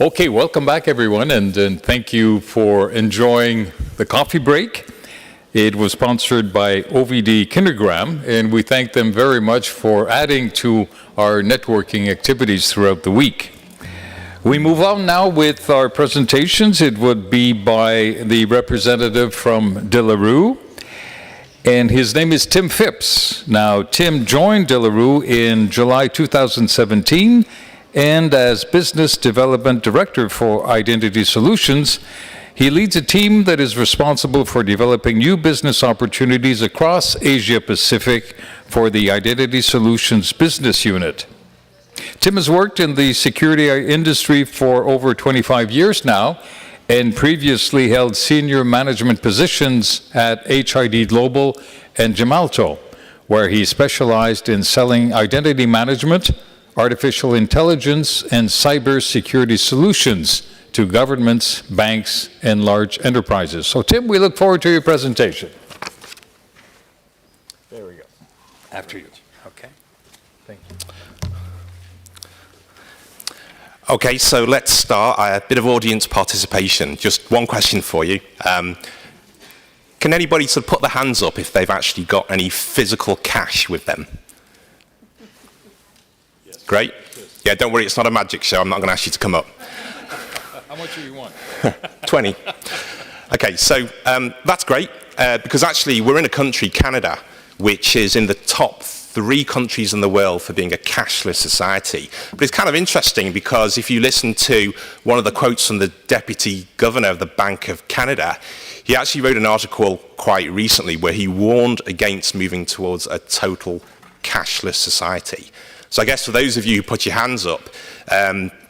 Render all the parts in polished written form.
Okay, welcome back everyone, and thank you for enjoying the coffee break. It was sponsored by OVD Kindergram, and we thank them very much for adding to our networking activities throughout the week. We move on now with our presentations. It would be by the representative from De La Rue, and his name is Tim Phipps. Now, Tim joined De La Rue in July 2017, and as Business Development Director for Identity Solutions, he leads a team that is responsible for developing new business opportunities across Asia Pacific for the Identity Solutions business unit. Tim has worked in the security industry for over 25 years now, and previously held senior management positions at HID Global and Gemalto, where he specialized in selling identity management, artificial intelligence, and cybersecurity solutions to governments, banks, and large enterprises. So, Tim, we look forward to your presentation. There we go. After you. Okay. Thank you. Okay, so let's start. A bit of audience participation. Just one question for you. Can anybody sort of put their hands up if they've actually got any physical cash with them? Great. Yeah, don't worry, it's not a magic show. I'm not going to ask you to come up. How much do you want? 20. Okay, so that's great, because actually we're in a country, Canada, which is in the top 3 countries in the world for being a cashless society. But it's kind of interesting because if you listen to one of the quotes from the Deputy Governor of the Bank of Canada, he actually wrote an article quite recently where he warned against moving towards a total cashless society. So I guess for those of you who put your hands up,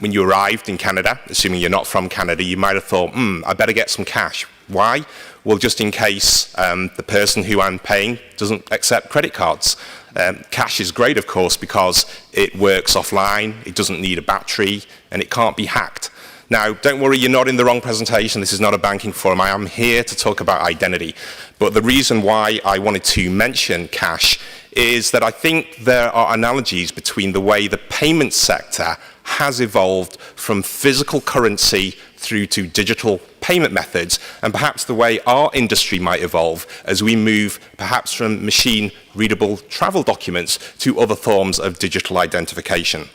when you arrived in Canada, assuming you're not from Canada, you might have thought, I better get some cash. Why? Well, just in case the person who I'm paying doesn't accept credit cards. Cash is great, of course, because it works offline, it doesn't need a battery, and it can't be hacked. Now, don't worry, you're not in the wrong presentation. This is not a banking forum. I am here to talk about identity. But the reason why I wanted to mention cash is that I think there are analogies between the way the payment sector has evolved from physical currency through to digital payment methods, and perhaps the way our industry might evolve as we move perhaps from machine-readable travel documents to other forms of digital identification.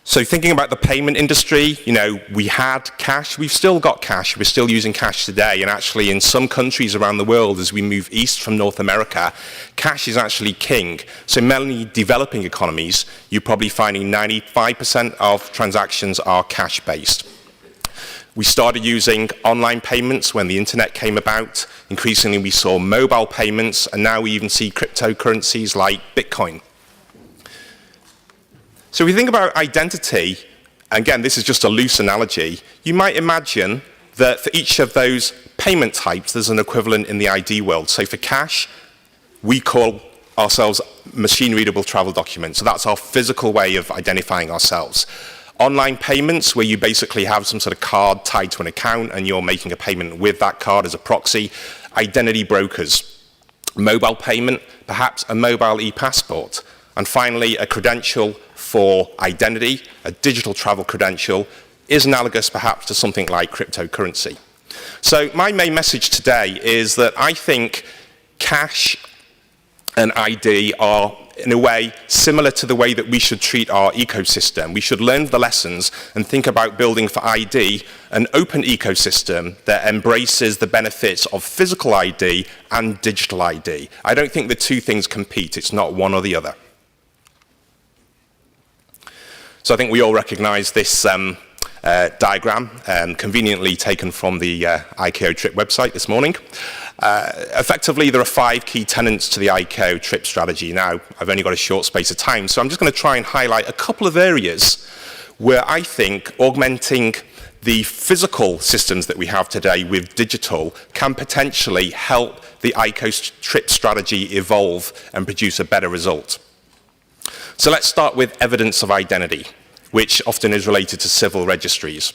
So thinking about the payment industry, we had cash, we've still got cash, we're still using cash today, and actually in some countries around the world, as we move east from North America, cash is actually king. So in many developing economies, you're probably finding 95% of transactions are cash-based. We started using online payments when the internet came about. Increasingly, we saw mobile payments, and now we even see cryptocurrencies like Bitcoin. So if we think about identity, again, this is just a loose analogy, you might imagine that for each of those payment types, there's an equivalent in the ID world. So for cash, we call ourselves machine-readable travel documents. So that's our physical way of identifying ourselves. Online payments, where you basically have some sort of card tied to an account and you're making a payment with that card as a proxy. Identity brokers. Mobile payment, perhaps a mobile e-passport. And finally, a credential for identity, a digital travel credential, is analogous perhaps to something like cryptocurrency. So my main message today is that I think cash and ID are, in a way, similar to the way that we should treat our ecosystem. We should learn the lessons and think about building for ID an open ecosystem that embraces the benefits of physical ID and digital ID. I don't think the two things compete. It's not one or the other. So I think we all recognize this diagram, conveniently taken from the ICAO TRIP website this morning. Effectively, there are 5 key tenets to the ICAO TRIP strategy. Now, I've only got a short space of time, so I'm just going to try and highlight a couple of areas where I think augmenting the physical systems that we have today with digital can potentially help the ICAO TRIP strategy evolve and produce a better result. So let's start with evidence of identity, which often is related to civil registries.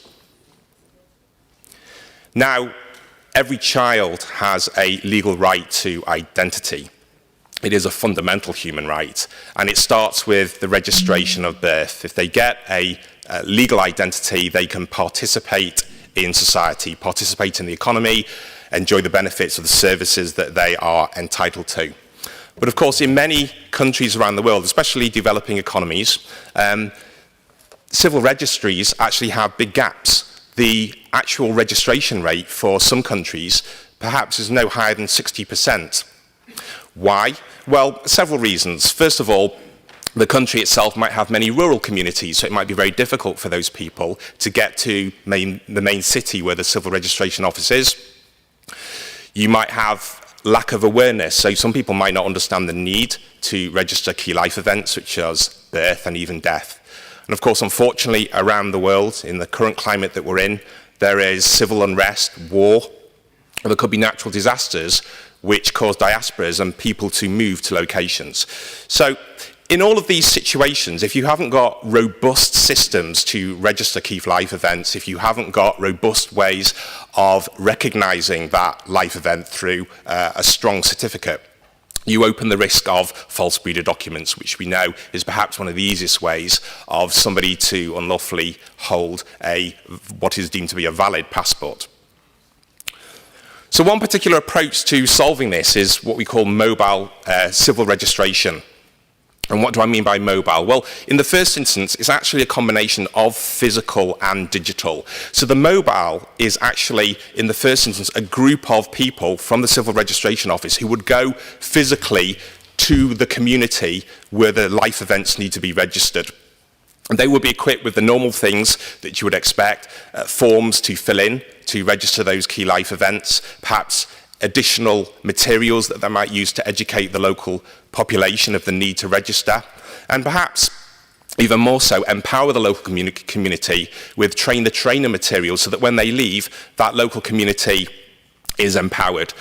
Now, every child has a legal right to identity. it is a fundamental human right, and it starts with the registration of birth. If they get a legal identity, they can participate in society, participate in the economy, enjoy the benefits of the services that they are entitled to. But of course, in many countries around the world, especially developing economies, civil registries actually have big gaps. The actual registration rate for some countries perhaps is no higher than 60%. Why? Well, several reasons. First of all, the country itself might have many rural communities, so it might be very difficult for those people to get to the main city where the civil registration office is. You might have lack of awareness, so some people might not understand the need to register key life events such as birth and even death. And of course, unfortunately, around the world, in the current climate that we're in, there is civil unrest, war, and there could be natural disasters which cause diasporas and people to move to locations. So in all of these situations, if you haven't got robust systems to register key life events, if you haven't got robust ways of recognizing that life event through a strong certificate, you open the risk of false breeder documents, which we know is perhaps one of the easiest ways of somebody to unlawfully hold what is deemed to be a valid passport. So one particular approach to solving this is what we call mobile civil registration. And what do I mean by mobile? Well, in the first instance, it's actually a combination of physical and digital. So the mobile is actually, in the first instance, a group of people from the Civil Registration Office who would go physically to the community where the life events need to be registered. And they would be equipped with the normal things that you would expect, forms to fill in to register those key life events, perhaps additional materials that they might use to educate the local population of the need to register, and perhaps even more so, empower the local community with train-the-trainer materials so that when they leave, that local community is empowered.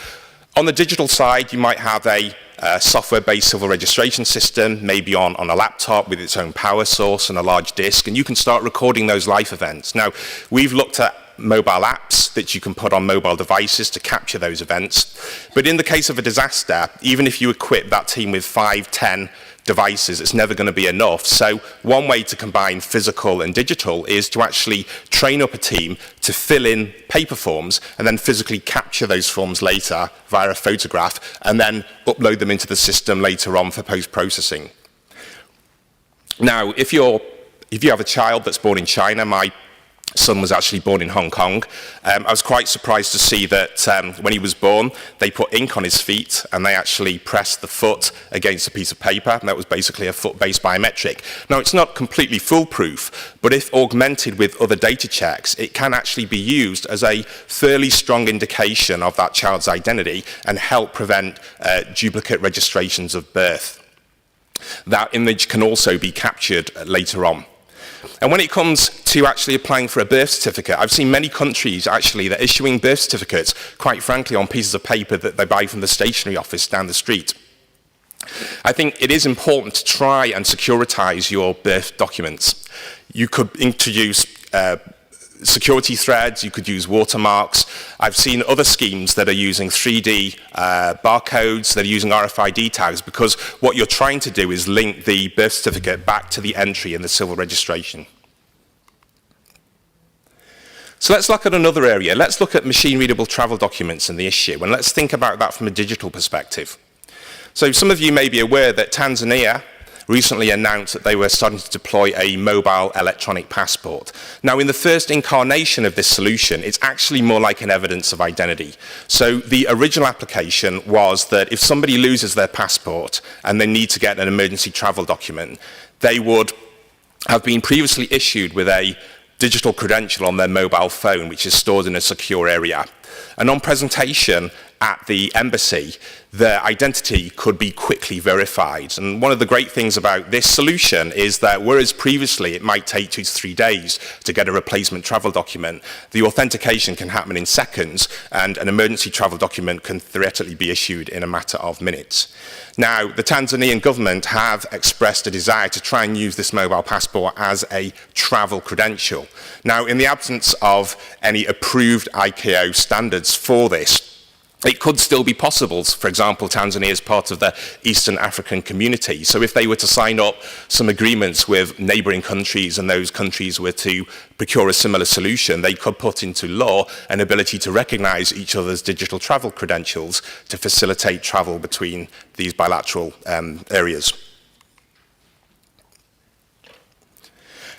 On the digital side, you might have a software-based civil registration system, maybe on a laptop with its own power source and a large disk, and you can start recording those life events. Now, we've looked at mobile apps that you can put on mobile devices to capture those events. But in the case of a disaster, even if you equip that team with 5, 10 devices, it's never going to be enough. So one way to combine physical and digital is to actually train up a team to fill in paper forms and then physically capture those forms later via a photograph and then upload them into the system later on for post-processing. Now, if you have a child that's born in China, my son was actually born in Hong Kong. I was quite surprised to see that when he was born, they put ink on his feet and they actually pressed the foot against a piece of paper, and that was basically a foot-based biometric. Now, it's not completely foolproof, but if augmented with other data checks, it can actually be used as a fairly strong indication of that child's identity and help prevent duplicate registrations of birth. That image can also be captured later on. And when it comes to actually applying for a birth certificate, I've seen many countries actually that are issuing birth certificates, quite frankly, on pieces of paper that they buy from the stationery office down the street. I think it is important to try and securitize your birth documents. You could introduce security threads, you could use watermarks. I've seen other schemes that are using 3D barcodes, that are using RFID tags, because what you're trying to do is link the birth certificate back to the entry in the civil registration. So let's look at another area. Let's look at machine-readable travel documents and the issue, and let's think about that from a digital perspective. So some of you may be aware that Tanzania recently announced that they were starting to deploy a mobile electronic passport. Now, in the first incarnation of this solution, it's actually more like an evidence of identity. So the original application was that if somebody loses their passport and they need to get an emergency travel document, they would have been previously issued with a digital credential on their mobile phone, which is stored in a secure area. And on presentation at the embassy, their identity could be quickly verified. And one of the great things about this solution is that whereas previously it might take 2 to 3 days to get a replacement travel document, the authentication can happen in seconds, and an emergency travel document can theoretically be issued in a matter of minutes. Now, the Tanzanian government have expressed a desire to try and use this mobile passport as a travel credential. Now, in the absence of any approved ICAO standards for this, it could still be possible. For example, Tanzania is part of the Eastern African community. So if they were to sign up some agreements with neighbouring countries and those countries were to procure a similar solution, they could put into law an ability to recognise each other's digital travel credentials to facilitate travel between these bilateral areas.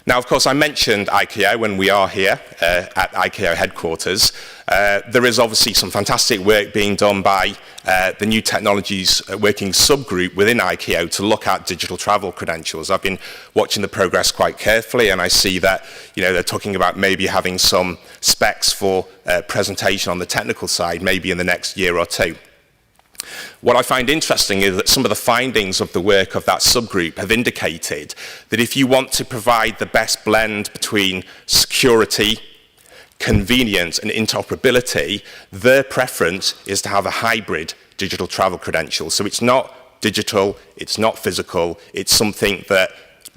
Now, of course, I mentioned ICAO when we are here at ICAO headquarters. There is obviously some fantastic work being done by the New Technologies Working Subgroup within ICAO to look at digital travel credentials. I've been watching the progress quite carefully, and I see that they're talking about maybe having some specs for presentation on the technical side maybe in the next year or two. What I find interesting is that some of the findings of the work of that subgroup have indicated that if you want to provide the best blend between security, convenience and interoperability, their preference is to have a hybrid digital travel credential. So it's not digital, it's not physical, it's something that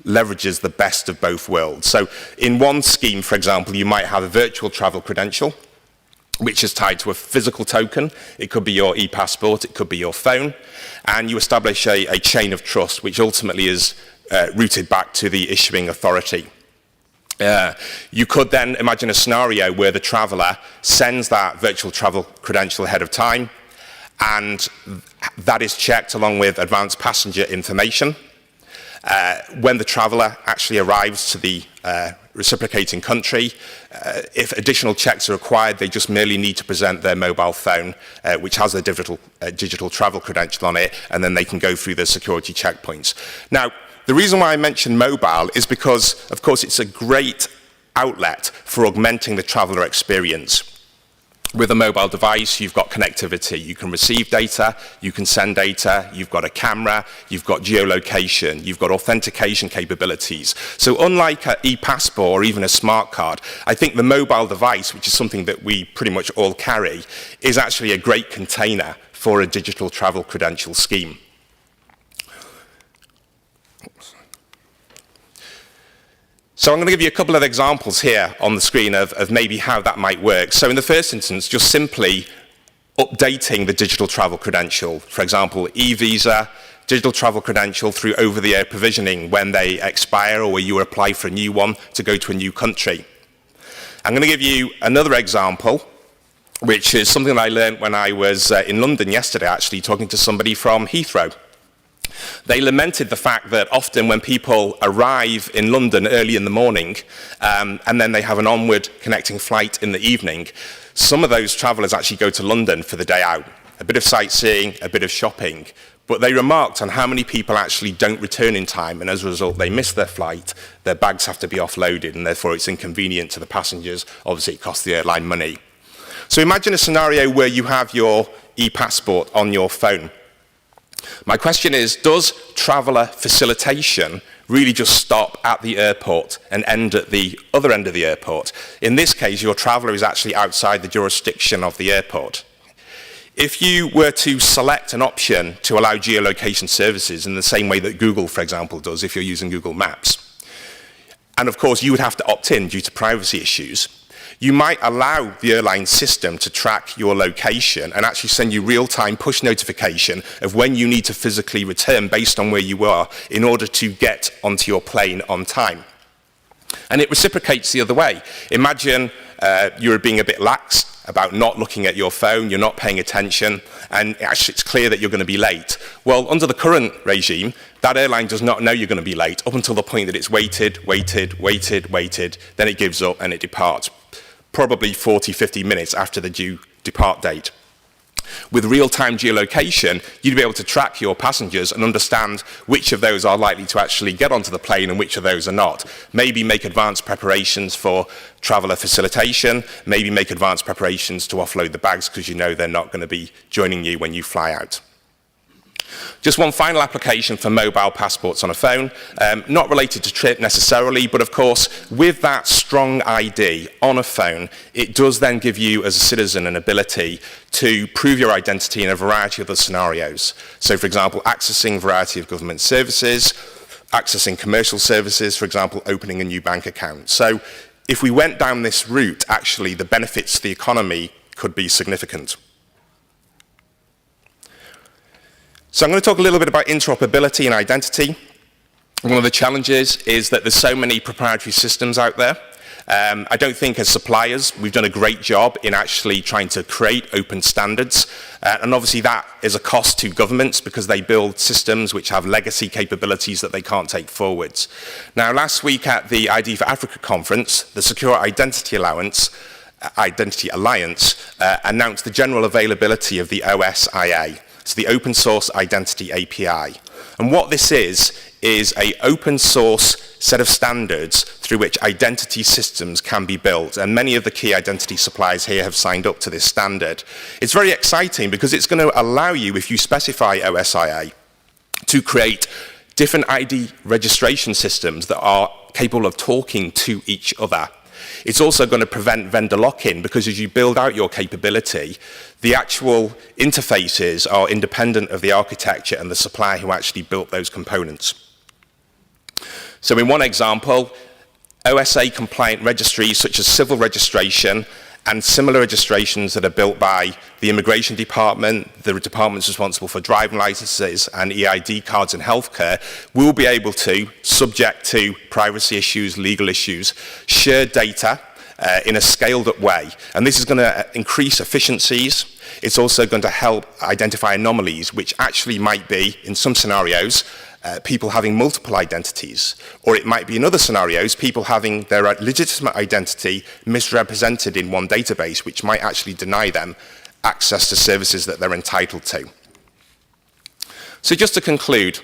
leverages the best of both worlds. So in one scheme, for example, you might have a virtual travel credential, which is tied to a physical token. It could be your e-passport, it could be your phone, and you establish a chain of trust, which ultimately is routed back to the issuing authority. You could then imagine a scenario where the traveller sends that virtual travel credential ahead of time, and that is checked along with advanced passenger information. When the traveller actually arrives to the reciprocating country, if additional checks are required, they just merely need to present their mobile phone, which has a digital travel credential on it, and then they can go through the security checkpoints. Now, the reason why I mention mobile is because, of course, it's a great outlet for augmenting the traveller experience. With a mobile device, you've got connectivity. You can receive data, you can send data, you've got a camera, you've got geolocation, you've got authentication capabilities. So unlike an e-passport or even a smart card, I think the mobile device, which is something that we pretty much all carry, is actually a great container for a digital travel credential scheme. So I'm going to give you a couple of examples here on the screen of maybe how that might work. So in the first instance, just simply updating the digital travel credential. For example, e-visa, digital travel credential through over-the-air provisioning when they expire or where you apply for a new one to go to a new country. I'm going to give you another example, which is something that I learned when I was in London yesterday, actually, talking to somebody from Heathrow. They lamented the fact that often when people arrive in London early in the morning and then they have an onward connecting flight in the evening, some of those travellers actually go to London for the day out. A bit of sightseeing, a bit of shopping. But they remarked on how many people actually don't return in time, and as a result they miss their flight, their bags have to be offloaded, and therefore it's inconvenient to the passengers. Obviously it costs the airline money. So imagine a scenario where you have your e-passport on your phone. My question is, does traveller facilitation really just stop at the airport and end at the other end of the airport? In this case, your traveller is actually outside the jurisdiction of the airport. If you were to select an option to allow geolocation services in the same way that Google, for example, does if you're using Google Maps, and of course you would have to opt in due to privacy issues, you might allow the airline system to track your location and actually send you real-time push notification of when you need to physically return based on where you are in order to get onto your plane on time. And it reciprocates the other way. Imagine you're being a bit lax about not looking at your phone, you're not paying attention, and actually it's clear that you're going to be late. Well, under the current regime, that airline does not know you're going to be late up until the point that it's waited, then it gives up and it departs. Probably 40, 50 minutes after the due depart date. With real-time geolocation, you'd be able to track your passengers and understand which of those are likely to actually get onto the plane and which of those are not. Maybe make advanced preparations for traveller facilitation, maybe make advanced preparations to offload the bags because you know they're not going to be joining you when you fly out. Just one final application for mobile passports on a phone, not related to trip necessarily, but of course, with that strong ID on a phone, it does then give you as a citizen an ability to prove your identity in a variety of other scenarios. So for example, accessing a variety of government services, accessing commercial services, for example, opening a new bank account. So if we went down this route, actually the benefits to the economy could be significant. So I'm going to talk a little bit about interoperability and identity. One of the challenges is that there's so many proprietary systems out there. I don't think as suppliers we've done a great job in actually trying to create open standards, and obviously that is a cost to governments because they build systems which have legacy capabilities that they can't take forwards. Now, last week at the ID for Africa conference, the Secure Identity Alliance announced the general availability of the OSIA, so the Open Source Identity API. And what this is an open source set of standards through which identity systems can be built. And many of the key identity suppliers here have signed up to this standard. It's very exciting because it's going to allow you, if you specify OSIA, to create different ID registration systems that are capable of talking to each other. It's also going to prevent vendor lock-in because as you build out your capability, the actual interfaces are independent of the architecture and the supplier who actually built those components. So in one example, OSA compliant registries such as civil registration and similar registrations that are built by the immigration department, the departments responsible for driving licenses and EID cards and healthcare, will be able to, subject to privacy issues, legal issues, share data in a scaled up way. And this is going to increase efficiencies. It's also going to help identify anomalies, which actually might be, in some scenarios, people having multiple identities, or it might be in other scenarios, people having their legitimate identity misrepresented in one database, which might actually deny them access to services that they're entitled to. So just to conclude,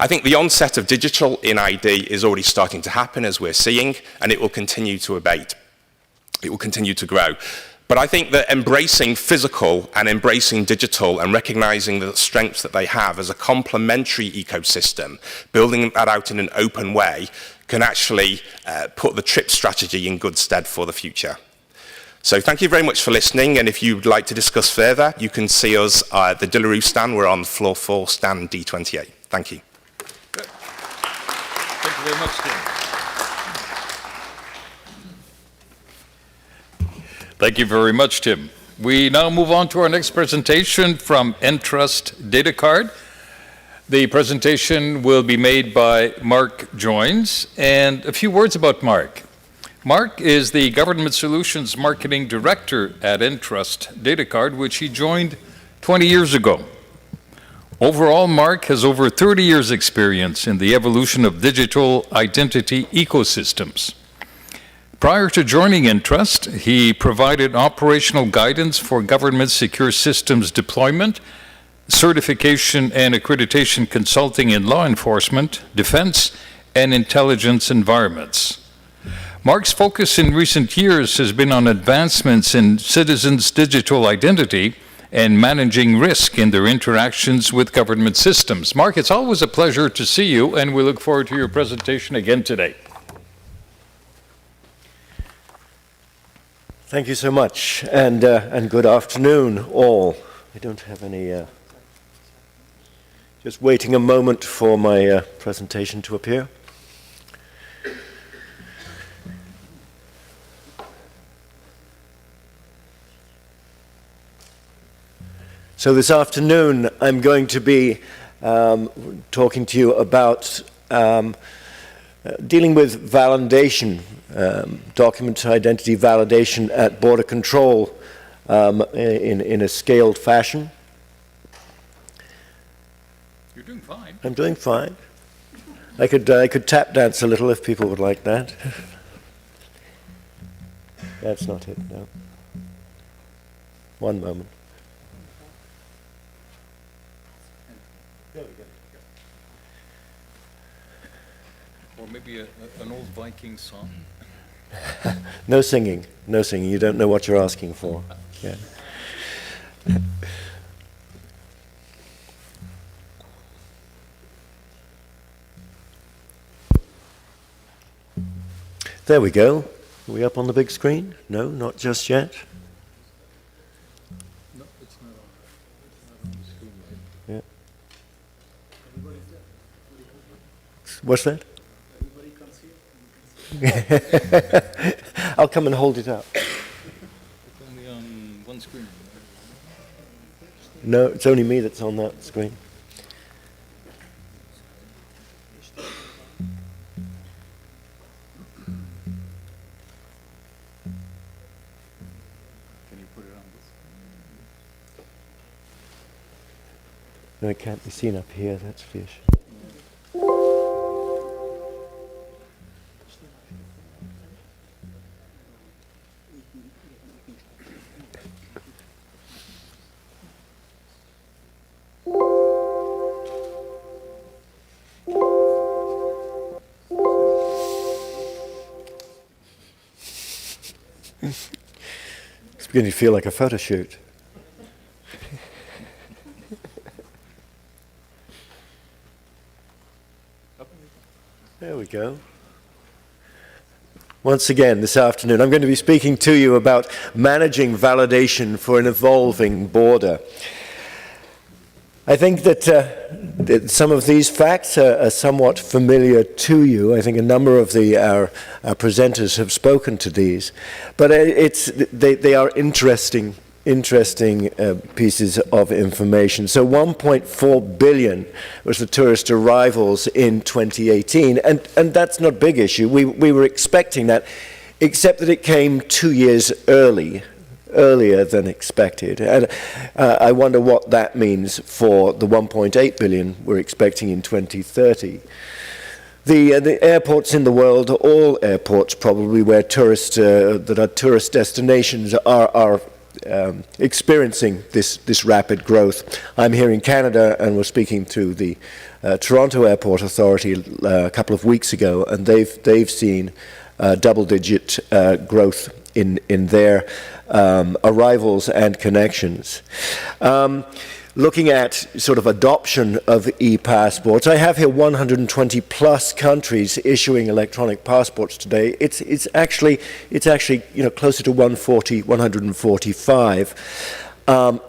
I think the onset of digital in ID is already starting to happen, as we're seeing, and it will continue to abate. It will continue to grow. But I think that embracing physical and embracing digital and recognizing the strengths that they have as a complementary ecosystem, building that out in an open way, can actually put the TRIP strategy in good stead for the future. So thank you very much for listening, and if you'd like to discuss further, you can see us at the De La Rue stand. We're on floor 4, stand D28. Thank you. Good. Thank you very much, Tim. Thank you very much, Tim. We now move on to our next presentation from Entrust Datacard. The presentation will be made by Mark Joins, and a few words about Mark. Mark is the Government Solutions Marketing Director at Entrust Datacard, which he joined 20 years ago. Overall, Mark has over 30 years' experience in the evolution of digital identity ecosystems. Prior to joining Entrust, he provided operational guidance for government secure systems deployment, certification and accreditation consulting in law enforcement, defense, and intelligence environments. Mark's focus in recent years has been on advancements in citizens' digital identity and managing risk in their interactions with government systems. Mark, it's always a pleasure to see you, and we look forward to your presentation again today. Thank you so much, and good afternoon, all. I don't have any... just waiting a moment for my presentation to appear. So this afternoon, I'm going to be talking to you about dealing with validation, document identity validation at border control in a scaled fashion. You're doing fine. I'm doing fine. I could tap dance a little if people would like that. That's not it, no. One moment. Or maybe an old Viking song. No singing, no singing. You don't know what you're asking for. Yeah. There we go. Are we up on the big screen? No, not just yet. No, it's not on the screen. Yeah. What's that? I'll come and hold it up. It's only on one screen. No, it's only me that's on that screen. No, it can't be seen up here, that's the issue. It's beginning to feel like a photo shoot. There we go. Once again, this afternoon, I'm going to be speaking to you about managing validation for an evolving border. I think that some of these facts are somewhat familiar to you. I think a number of our presenters have spoken to these. But they are interesting pieces of information. So 1.4 billion was the tourist arrivals in 2018, and that's not a big issue. We were expecting that, except that it came 2 years earlier than expected. And I wonder what that means for the 1.8 billion we're expecting in 2030. The airports in the world, all airports probably where tourists that are tourist destinations are experiencing this rapid growth. I'm here in Canada, and we're speaking to the Toronto Airport Authority a couple of weeks ago, and they've seen double-digit growth in their arrivals and connections. Looking at sort of adoption of e-passports, I have here 120 plus countries issuing electronic passports today. It's actually closer to 145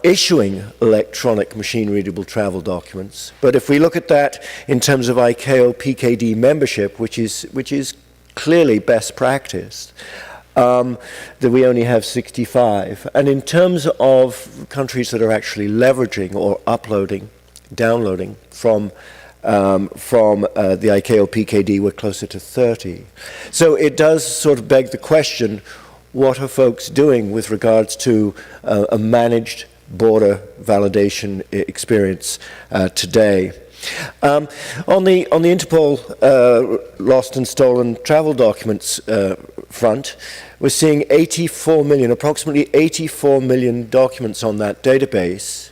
issuing electronic machine-readable travel documents. But if we look at that in terms of ICAO PKD membership, which is clearly best practice, that we only have 65. And in terms of countries that are actually leveraging or downloading from the ICAO PKD, we're closer to 30. So it does sort of beg the question, what are folks doing with regards to a managed border validation experience today? On the Interpol lost and stolen travel documents front, we're seeing approximately 84 million documents on that database,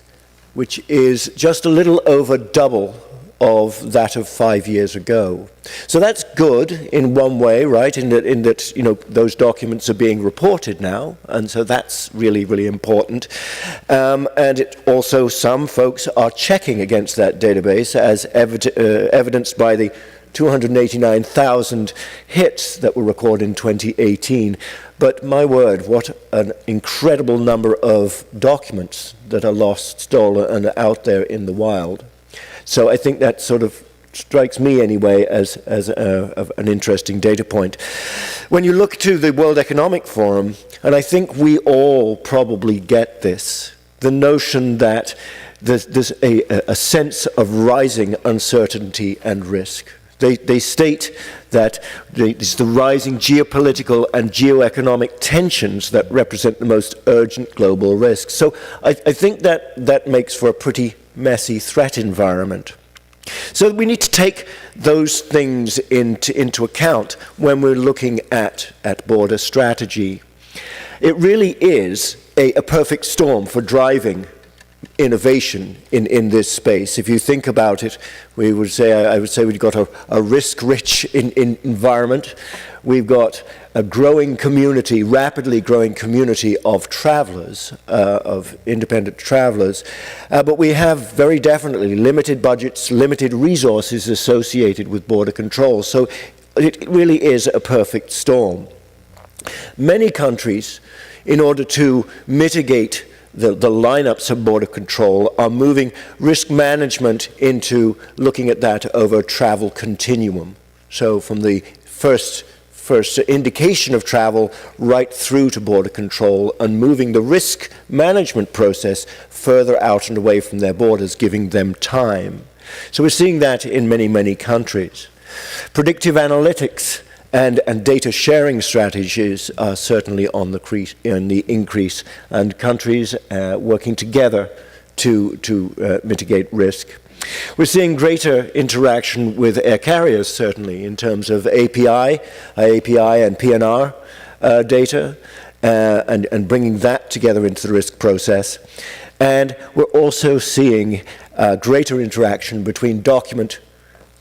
which is just a little over double of that of 5 years ago. So that's good in one way, right? In that those documents are being reported now, and so that's really, really important. And it also, some folks are checking against that database, as evidenced by the 289,000 hits that were recorded in 2018. But my word, what an incredible number of documents that are lost, stolen, and out there in the wild. So I think that sort of strikes me anyway as an interesting data point. When you look to the World Economic Forum, and I think we all probably get this, the notion that there's a sense of rising uncertainty and risk. They state that it's the rising geopolitical and geoeconomic tensions that represent the most urgent global risks. So I think that makes for a pretty messy threat environment. So we need to take those things into account when we're looking at border strategy. It really is a perfect storm for driving innovation in this space. If you think about it, I would say we've got a risk-rich environment. We've got a growing community, rapidly growing community of travelers, of independent travelers, but we have very definitely limited budgets, limited resources associated with border control. So it really is a perfect storm. Many countries, in order to mitigate the lineups of border control, are moving risk management into looking at that over a travel continuum. So from the first indication of travel right through to border control, and moving the risk management process further out and away from their borders, giving them time. So we're seeing that in many, many countries. Predictive analytics and data sharing strategies are certainly on the increase, and countries working together to mitigate risk. We're seeing greater interaction with air carriers, certainly, in terms of API and PNR data, and bringing that together into the risk process. And we're also seeing greater interaction between document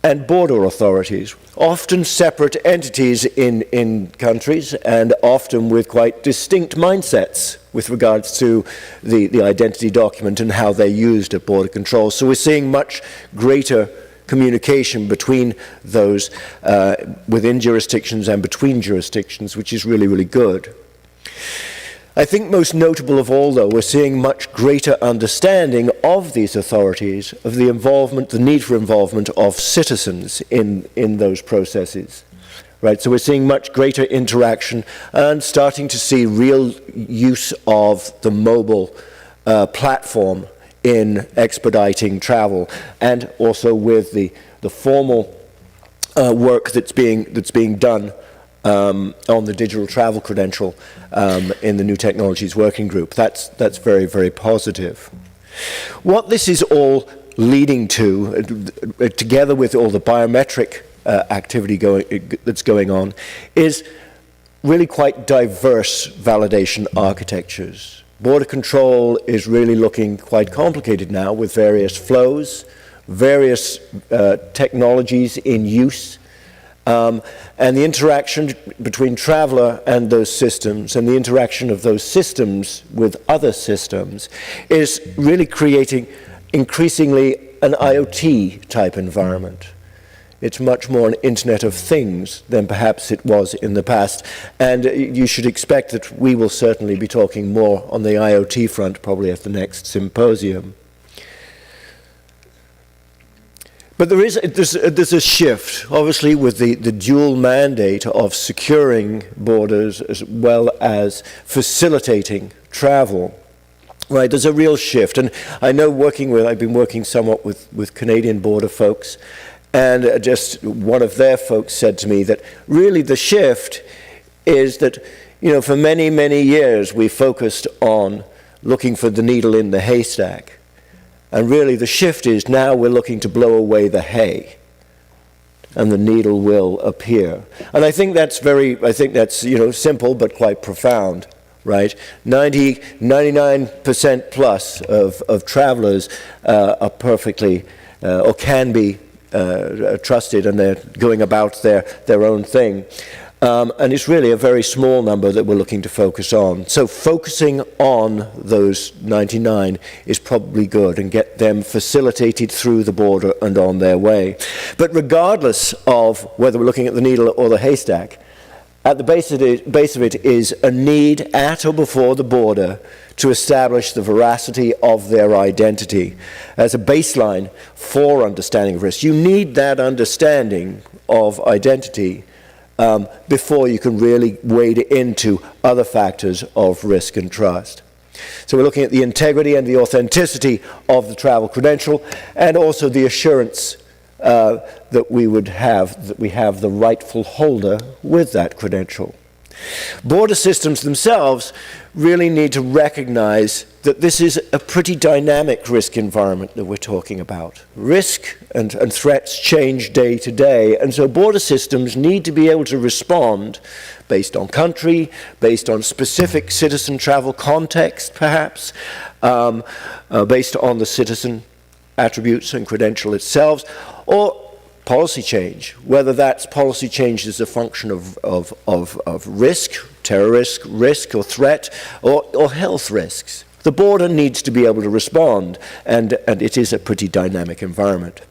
and border authorities, often separate entities in countries, and often with quite distinct mindsets with regards to the identity document and how they're used at border control. So we're seeing much greater communication between those within jurisdictions and between jurisdictions, which is really, really good. I think most notable of all, though, we're seeing much greater understanding of these authorities, of the involvement, the need for involvement of citizens in those processes. Right, so we're seeing much greater interaction and starting to see real use of the mobile platform in expediting travel, and also with the formal work that's being done on the digital travel credential in the New Technologies Working Group. That's very, very positive. What this is all leading to, together with all the biometric activity that's going on, is really quite diverse validation architectures. Border control is really looking quite complicated now, with various flows, various technologies in use, and the interaction between traveler and those systems, and the interaction of those systems with other systems, is really creating increasingly an IoT type environment. It's much more an Internet of Things than perhaps it was in the past. And you should expect that we will certainly be talking more on the IoT front, probably at the next symposium. But there's a shift, obviously, with the dual mandate of securing borders as well as facilitating travel. Right, there's a real shift. And I know I've been working somewhat with Canadian border folks, and just one of their folks said to me that really the shift is that, for many, many years we focused on looking for the needle in the haystack. And really the shift is now we're looking to blow away the hay, and the needle will appear. And I think that's simple but quite profound, right? 99% plus of travelers are perfectly or can be trusted, and they're going about their own thing. And it's really a very small number that we're looking to focus on. So focusing on those 99 is probably good, and get them facilitated through the border and on their way. But regardless of whether we're looking at the needle or the haystack, at the base of it is a need at or before the border to establish the veracity of their identity as a baseline for understanding of risk. You need that understanding of identity before you can really wade into other factors of risk and trust. So we're looking at the integrity and the authenticity of the travel credential, and also the assurance that we have the rightful holder with that credential. Border systems themselves really need to recognize that this is a pretty dynamic risk environment that we're talking about. Risk and threats change day to day, and so border systems need to be able to respond based on country, based on specific citizen travel context perhaps, based on the citizen attributes and credential itself, or policy change, whether that's policy change as a function of risk, terrorist risk or threat, or health risks. The border needs to be able to respond, and it is a pretty dynamic environment.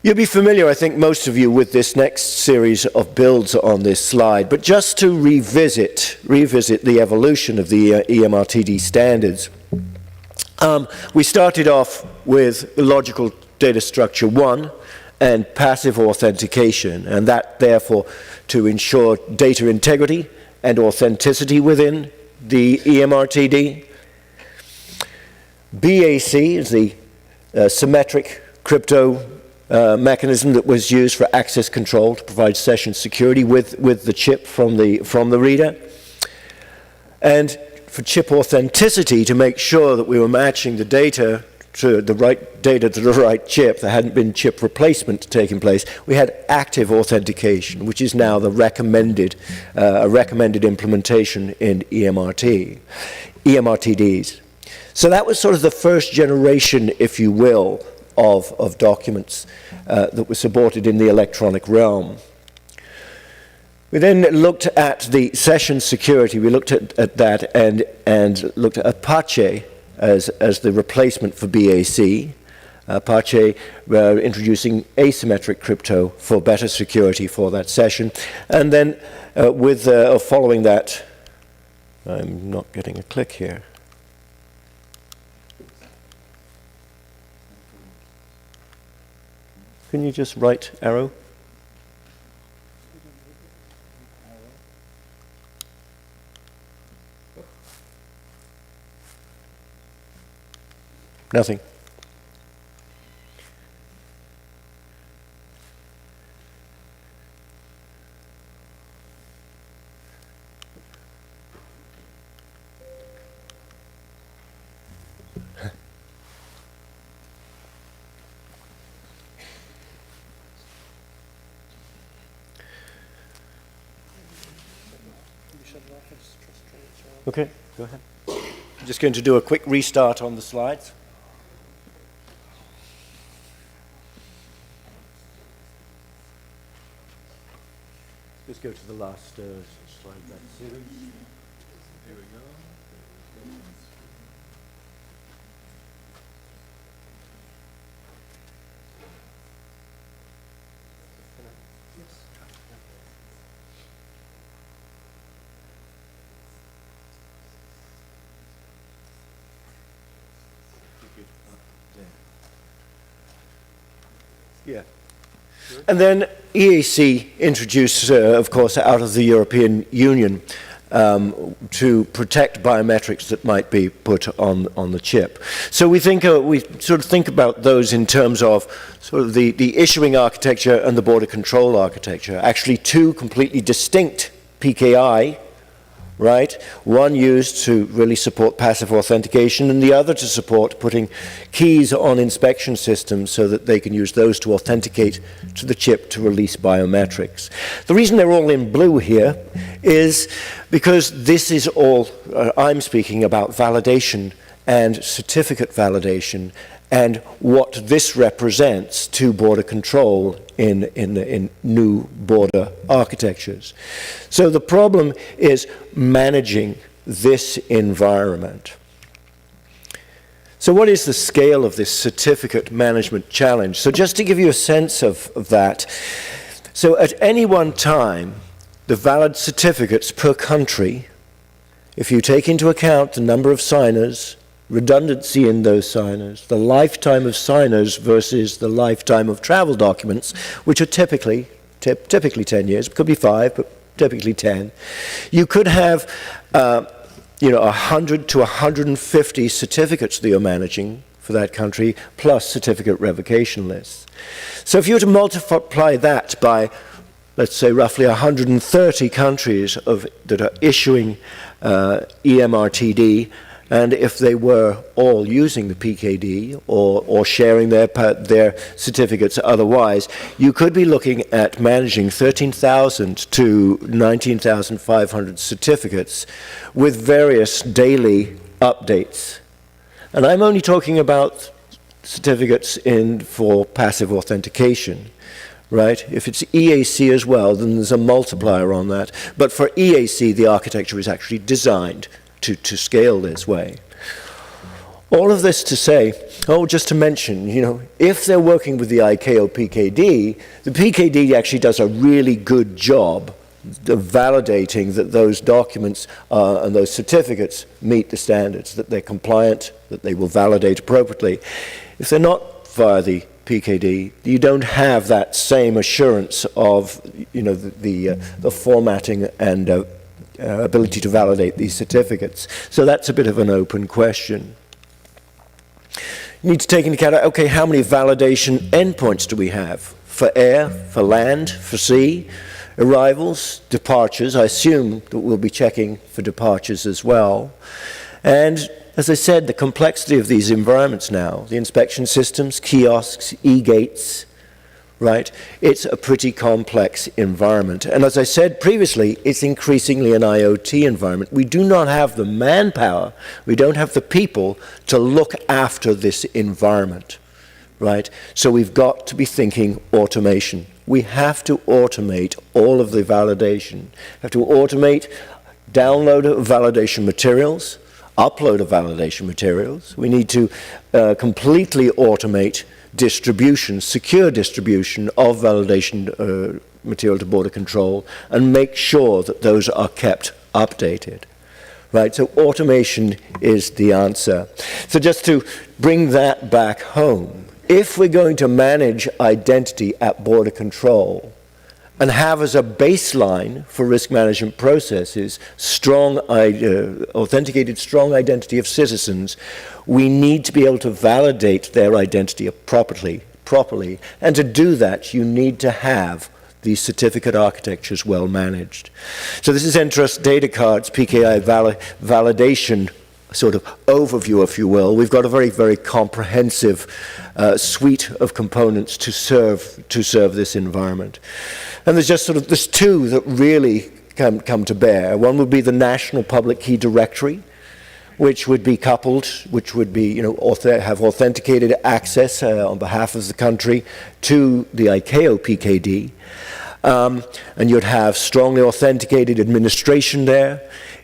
You'll be familiar, I think, most of you, with this next series of builds on this slide, but just to revisit the evolution of the EMRTD standards. We started off with logical data structure 1 and passive authentication, and that therefore to ensure data integrity and authenticity within the EMRTD. BAC is the symmetric crypto mechanism that was used for access control to provide session security with the chip from the reader. And for chip authenticity to make sure that we were matching the data to the right chip. There hadn't been chip replacement taking place. We had active authentication, which is now the recommended implementation in EMRTDs. So that was sort of the first generation, if you will, of documents that were supported in the electronic realm. We then looked at the session security. We looked at that and looked at Apache as the replacement for BAC. Apache introducing asymmetric crypto for better security for that session. And then following that, I'm not getting a click here. Can you just right arrow? Nothing. Okay, go ahead. I'm just going to do a quick restart on the slides. Let's go to the last slide of that series. Here we go. Yeah. And then EAC introduced, of course, out of the European Union to protect biometrics that might be put on the chip. So we sort of think about those in terms of sort of the issuing architecture and the border control architecture. Actually, two completely distinct PKI, right? One used to really support passive authentication, and the other to support putting keys on inspection systems so that they can use those to authenticate to the chip to release biometrics. The reason they're all in blue here is because this is all, I'm speaking about validation and certificate validation and what this represents to border control in new border architectures. So the problem is managing this environment. So what is the scale of this certificate management challenge? So just to give you a sense of that, so at any one time, the valid certificates per country, if you take into account the number of signers, redundancy in those signers, the lifetime of signers versus the lifetime of travel documents, which are typically 10 years, it could be 5, but typically 10. You could have 100 to 150 certificates that you're managing for that country, plus certificate revocation lists. So if you were to multiply that by, let's say, roughly 130 countries that are issuing EMRTD, and if they were all using the PKD or sharing their certificates otherwise, you could be looking at managing 13,000 to 19,500 certificates with various daily updates. And I'm only talking about certificates for passive authentication, right? If it's EAC as well, then there's a multiplier on that. But for EAC, the architecture is actually designed to scale this way. All of this to say, just to mention, if they're working with the ICAO PKD, the PKD actually does a really good job of validating that those documents and those certificates meet the standards, that they're compliant, that they will validate appropriately. If they're not via the PKD, you don't have that same assurance of the formatting and ability to validate these certificates. So that's a bit of an open question. You need to take into account, okay, how many validation endpoints do we have? For air, for land, for sea? arrivals, departures. I assume that we'll be checking for departures as well. And as I said, the complexity of these environments now, the inspection systems, kiosks, e-gates, right? It's a pretty complex environment. And as I said previously, it's increasingly an IoT environment. We do not have the manpower, we don't have the people to look after this environment, right? So we've got to be thinking automation. We have to automate all of the validation. We have to automate download of validation materials, upload of validation materials. We need to completely automate distribution, secure distribution of validation material to border control, and make sure that those are kept updated. Right, so automation is the answer. So just to bring that back home, if we're going to manage identity at border control and have as a baseline for risk management processes authenticated strong identity of citizens, we need to be able to validate their identity properly. And to do that, you need to have these certificate architectures well managed. So this is Entrust Datacard's PKI validation sort of overview, if you will. We've got a very, very comprehensive suite of components to serve this environment. And there's two that really come to bear. One would be the National Public Key Directory, which would be coupled, which would be, have authenticated access on behalf of the country to the ICAO PKD. And you'd have strongly authenticated administration there.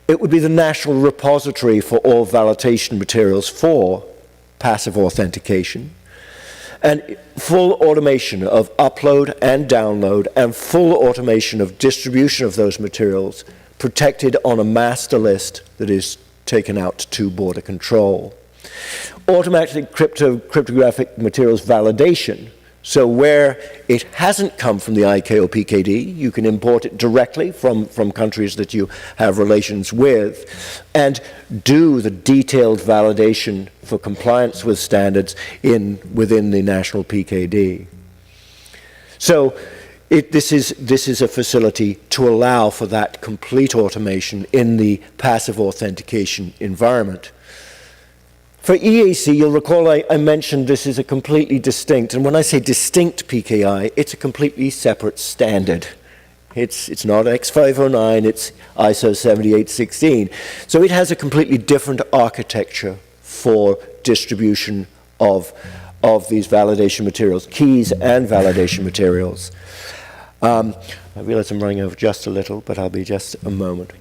It would be the national repository for all validation materials for passive authentication. And full automation of upload and download, and full automation of distribution of those materials protected on a master list that is taken out to border control. Automatic cryptographic materials validation. So where it hasn't come from the ICAO PKD, you can import it directly from countries that you have relations with and do the detailed validation for compliance with standards within the national PKD. So this is a facility to allow for that complete automation in the passive authentication environment. For EAC, you'll recall I mentioned this is a completely distinct, and when I say distinct PKI, it's a completely separate standard. It's not X509, it's ISO 7816. So it has a completely different architecture for distribution of these validation materials, keys and validation materials. I realize I'm running over just a little, but I'll be just a moment.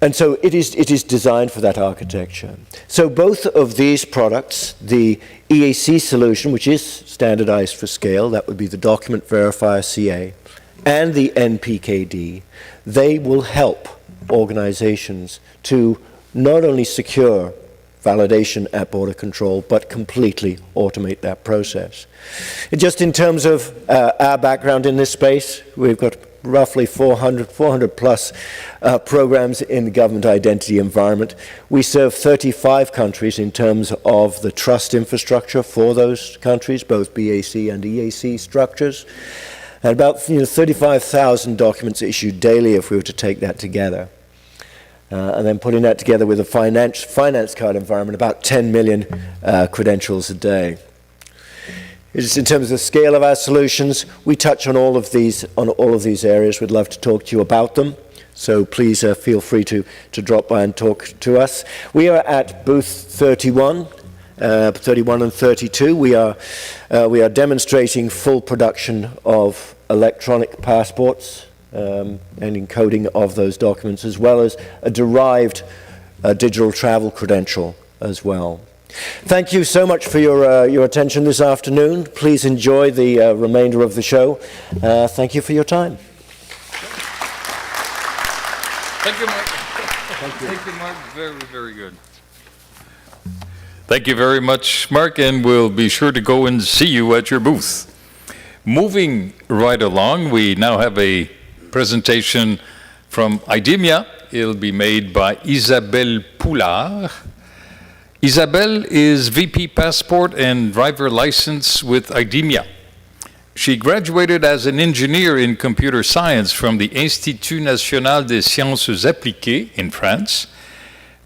And so it is designed for that architecture. So both of these products, the EAC solution, which is standardized for scale, that would be the Document Verifier CA, and the NPKD, they will help organizations to not only secure validation at border control, but completely automate that process. Just in terms of our background in this space, we've got roughly 400 plus programs in the government identity environment. We serve 35 countries in terms of the trust infrastructure for those countries, both BAC and EAC structures, and about 35,000 documents issued daily if we were to take that together. And then putting that together with a finance card environment, about 10 million credentials a day. Just in terms of the scale of our solutions, we touch on all of these areas. We'd love to talk to you about them. So please feel free to drop by and talk to us. We are at booth 31 and 32. We are demonstrating full production of electronic passports and encoding of those documents, as well as a derived digital travel credential as well. Thank you so much for your attention this afternoon. Please enjoy the remainder of the show. Thank you for your time. Thank you, Mark. Thank you, Mark. Very, very good. Thank you very much, Mark, and we'll be sure to go and see you at your booth. Moving right along, we now have a presentation from Idemia. It'll be made by Isabelle Poulard. Isabelle is VP Passport and Driver License with Idemia. She graduated as an engineer in computer science from the Institut National des Sciences Appliquées in France.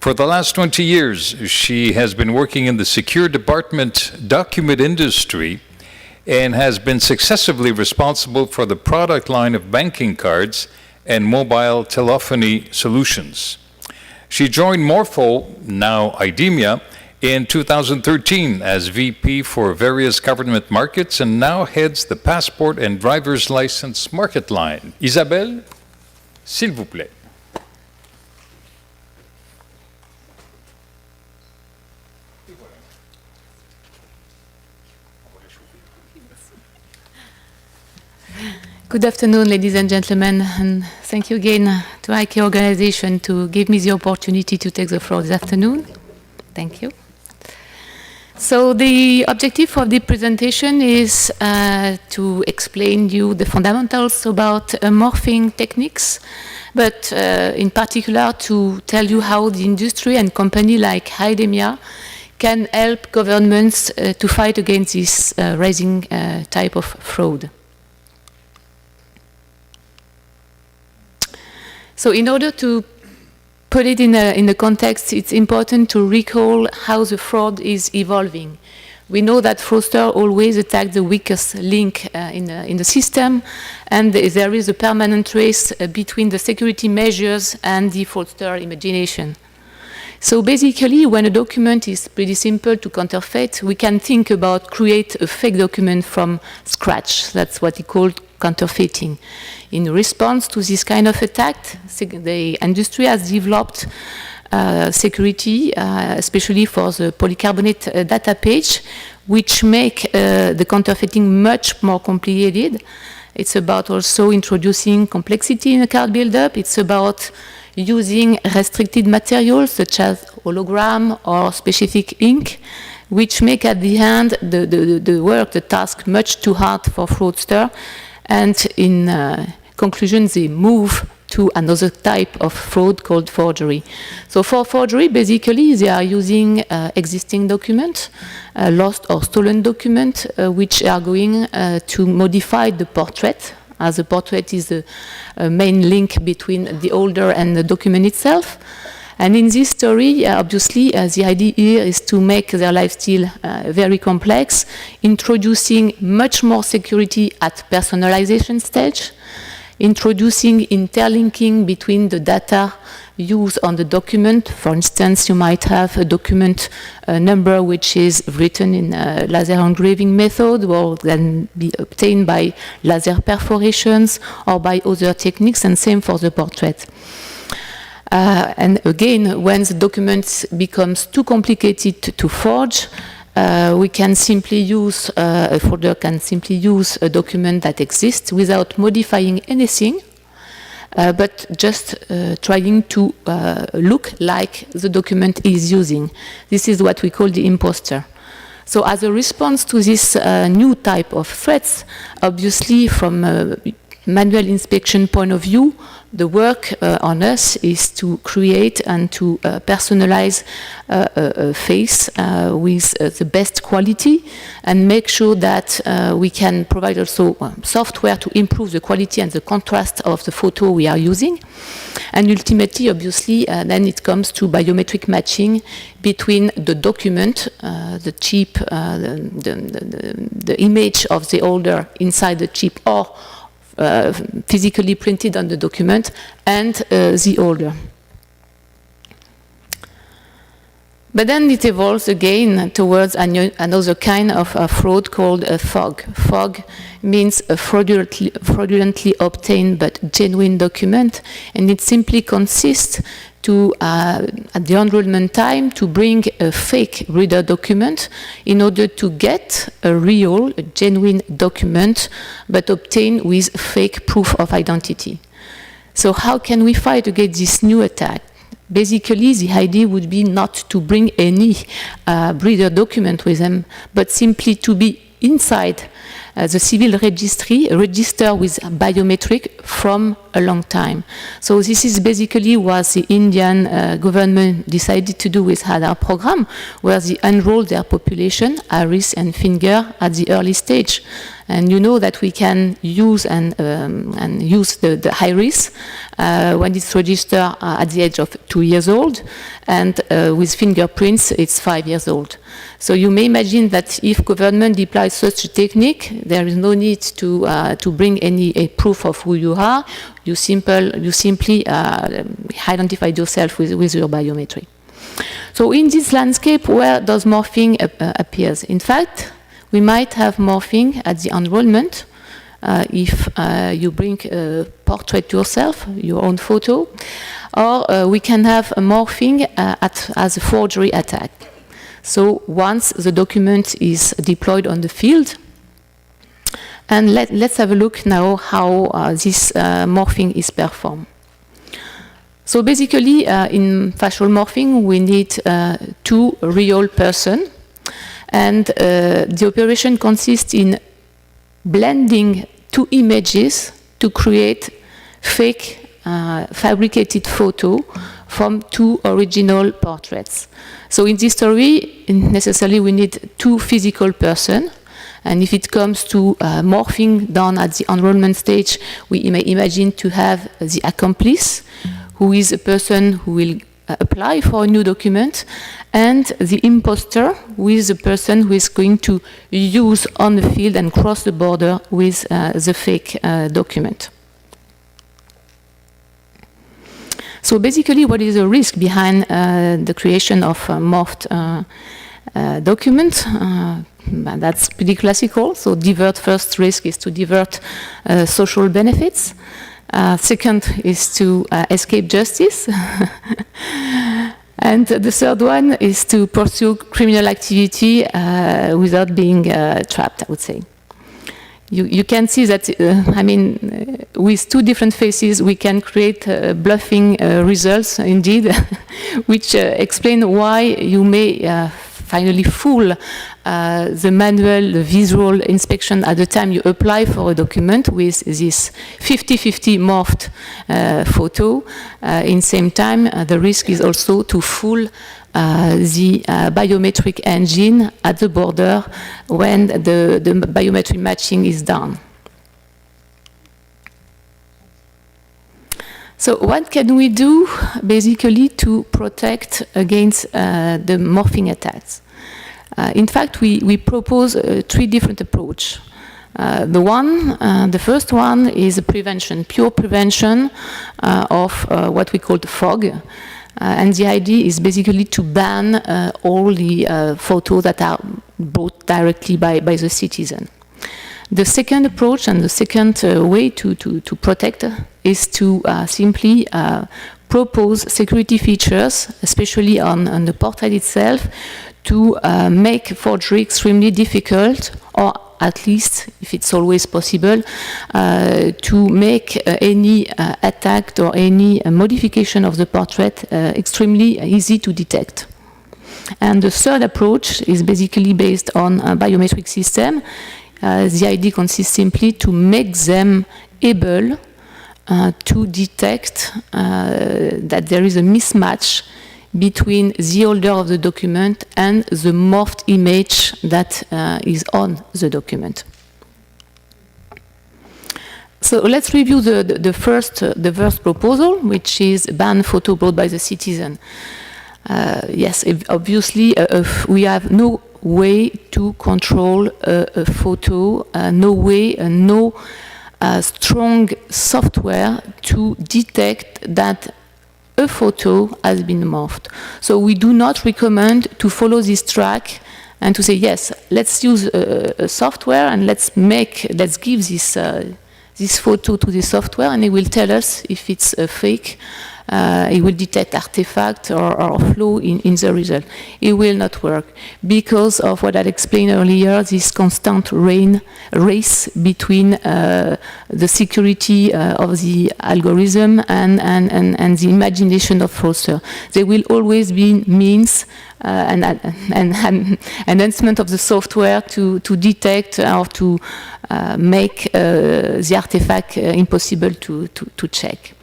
For the last 20 years, she has been working in the secure department document industry and has been successively responsible for the product line of banking cards and mobile telephony solutions. She joined Morpho, now Idemia, in 2013 as VP for various government markets and now heads the passport and driver's license market line. Isabelle, s'il vous plaît. Good afternoon, ladies and gentlemen, and thank you again to IK organization to give me the opportunity to take the floor this afternoon. Thank you. So the objective of the presentation is to explain you the fundamentals about morphing techniques, but in particular to tell you how the industry and company like Idemia can help governments to fight against this rising type of fraud. So in order to put it in a context, it's important to recall how the fraud is evolving. We know that fraudsters always attack the weakest link in the system, and there is a permanent race between the security measures and the fraudster imagination. So basically, when a document is pretty simple to counterfeit, we can think about create a fake document from scratch. That's what we call counterfeiting. In response to this kind of attack, the industry has developed security, especially for the polycarbonate data page, which make the counterfeiting much more complicated. It's about also introducing complexity in the card buildup. It's about using restricted materials such as hologram or specific ink, which make at the end the task much too hard for fraudster. And in conclusion, they move to another type of fraud called forgery. So for forgery, basically, they are using existing documents, lost or stolen documents, which are going to modify the portrait, as the portrait is the main link between the holder and the document itself. And in this story, obviously, the idea here is to make their life still very complex, introducing much more security at personalization stage, introducing interlinking between the data used on the document. For instance, you might have a document number which is written in a laser engraving method, or can be obtained by laser perforations or by other techniques, and same for the portrait. And again, when the document becomes too complicated to forge, we can simply use, a forger can simply use a document that exists without modifying anything, but just trying to look like the document is using. This is what we call the imposter. So as a response to this new type of threats, obviously from a manual inspection point of view, the work on us is to create and to personalize a face with the best quality, and make sure that we can provide also software to improve the quality and the contrast of the photo we are using. And ultimately, obviously, then it comes to biometric matching between the document, the chip, the image of the holder inside the chip, or physically printed on the document, and the holder. But then it evolves again towards another kind of fraud called a FOG. FOG means a fraudulently obtained but genuine document, and it simply consists to, at the enrollment time, to bring a fake reader document in order to get a real, a genuine document, but obtained with fake proof of identity. So how can we fight against this new attack? Basically, the idea would be not to bring any reader document with them, but simply to be inside the civil registry register with biometric from a long time. So this is basically what the Indian government decided to do with Aadhaar program, where they enroll their population, iris and finger, at the early stage. And you know that we can use and use the iris when it's registered at the age of 2 years old, and with fingerprints it's 5 years old. So you may imagine that if government deploys such a technique, there is no need to bring any proof of who you are. You simply identify yourself with your biometry. So in this landscape, where does morphing appears? In fact, we might have morphing at the enrollment if you bring a portrait yourself, your own photo, or we can have a morphing as a forgery attack. So once the document is deployed on the field, and let's have a look now how this morphing is performed. So basically, in facial morphing, we need 2 real persons. And the operation consists in blending 2 images to create fake fabricated photo from 2 original portraits. So in this story, necessarily we need 2 physical persons. And if it comes to morphing done at the enrollment stage, we may imagine to have the accomplice, who is a person who will apply for a new document, and the imposter, who is the person who is going to use on the field and cross the border with the fake document. So basically, what is the risk behind the creation of morphed document? That's pretty classical. So first risk is to divert social benefits. Second is to escape justice. And the third one is to pursue criminal activity without being trapped, I would say. You can see that, with 2 different faces, we can create bluffing results, indeed, which explain why you may finally fool the manual, the visual inspection at the time you apply for a document with this 50-50 morphed photo. In same time, the risk is also to fool the biometric engine at the border when the biometric matching is done. So what can we do basically to protect against the morphing attacks? In fact, we propose 3 different approaches. The first one is prevention, pure prevention of what we call the fog. And the idea is basically to ban all the photos that are bought directly by the citizen. The second approach and the second way to protect is to simply propose security features, especially on the portrait itself, to make forgery extremely difficult, or at least, if it's always possible, to make any attack or any modification of the portrait extremely easy to detect. And the third approach is basically based on a biometric system. The idea consists simply to make them able to detect that there is a mismatch between the holder of the document and the morphed image that is on the document. So let's review the first proposal, which is ban photo brought by the citizen. Yes, obviously we have no way to control a photo, no strong software to detect that a photo has been morphed. So we do not recommend to follow this track and to say, yes, let's use a software and let's give this photo to the software, and it will tell us if it's a fake it will detect artifact or flaw in the result. It will not work because of what I explained earlier, this constant race between the security of the algorithm and the imagination of fraudster. There will always be means and enhancement of the software to detect or to make the artifact impossible to check.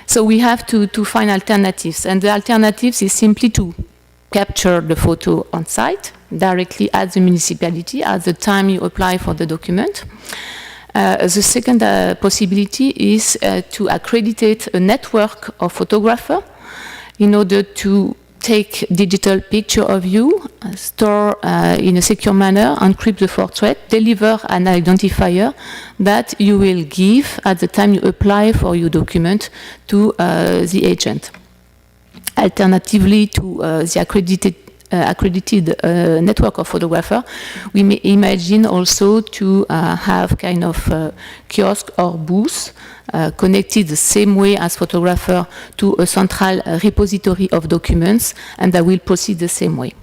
So we have to find alternatives, and the alternatives is simply to capture the photo on site directly at the municipality at the time you apply for the document. The second possibility is to accredit a network of photographers in order to take digital picture of you, store in a secure manner, encrypt the portrait, deliver an identifier that you will give at the time you apply for your document to the agent. Alternatively to the accredited network of photographers, we may imagine also to have kind of kiosk or booth connected the same way as photographer to a central repository of documents, and that will proceed the same way.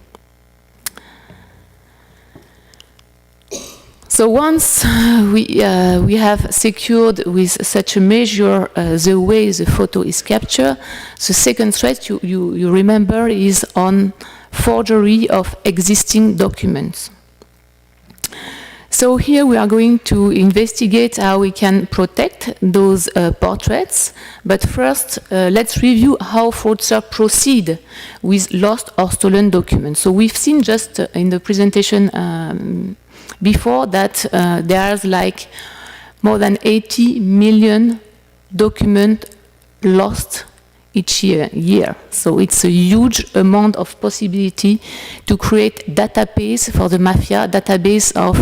So once we have secured with such a measure the way the photo is captured, the second threat you remember is on forgery of existing documents. So here we are going to investigate how we can protect those portraits. But first, let's review how fraudsters proceed with lost or stolen documents. So we've seen just in the presentation before that there's like more than 80 million documents lost each year. So it's a huge amount of possibility to create database for the mafia, database of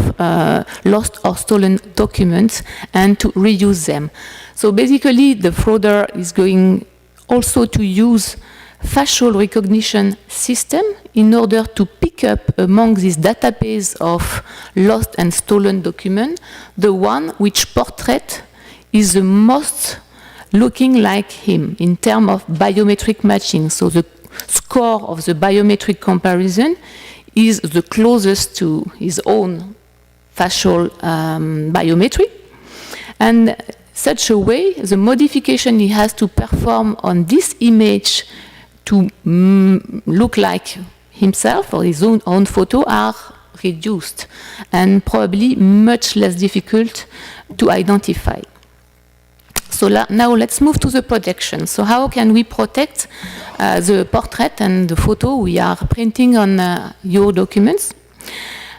lost or stolen documents, and to reuse them. So basically the frauder is going also to use facial recognition system in order to pick up among this database of lost and stolen documents the one which portrait is the most looking like him in terms of biometric matching. So the score of the biometric comparison is the closest to his own facial biometric. And such a way, the modification he has to perform on this image to look like himself or his own photo are reduced and probably much less difficult to identify. So now let's move to the protection. So how can we protect the portrait and the photo we are printing on your documents?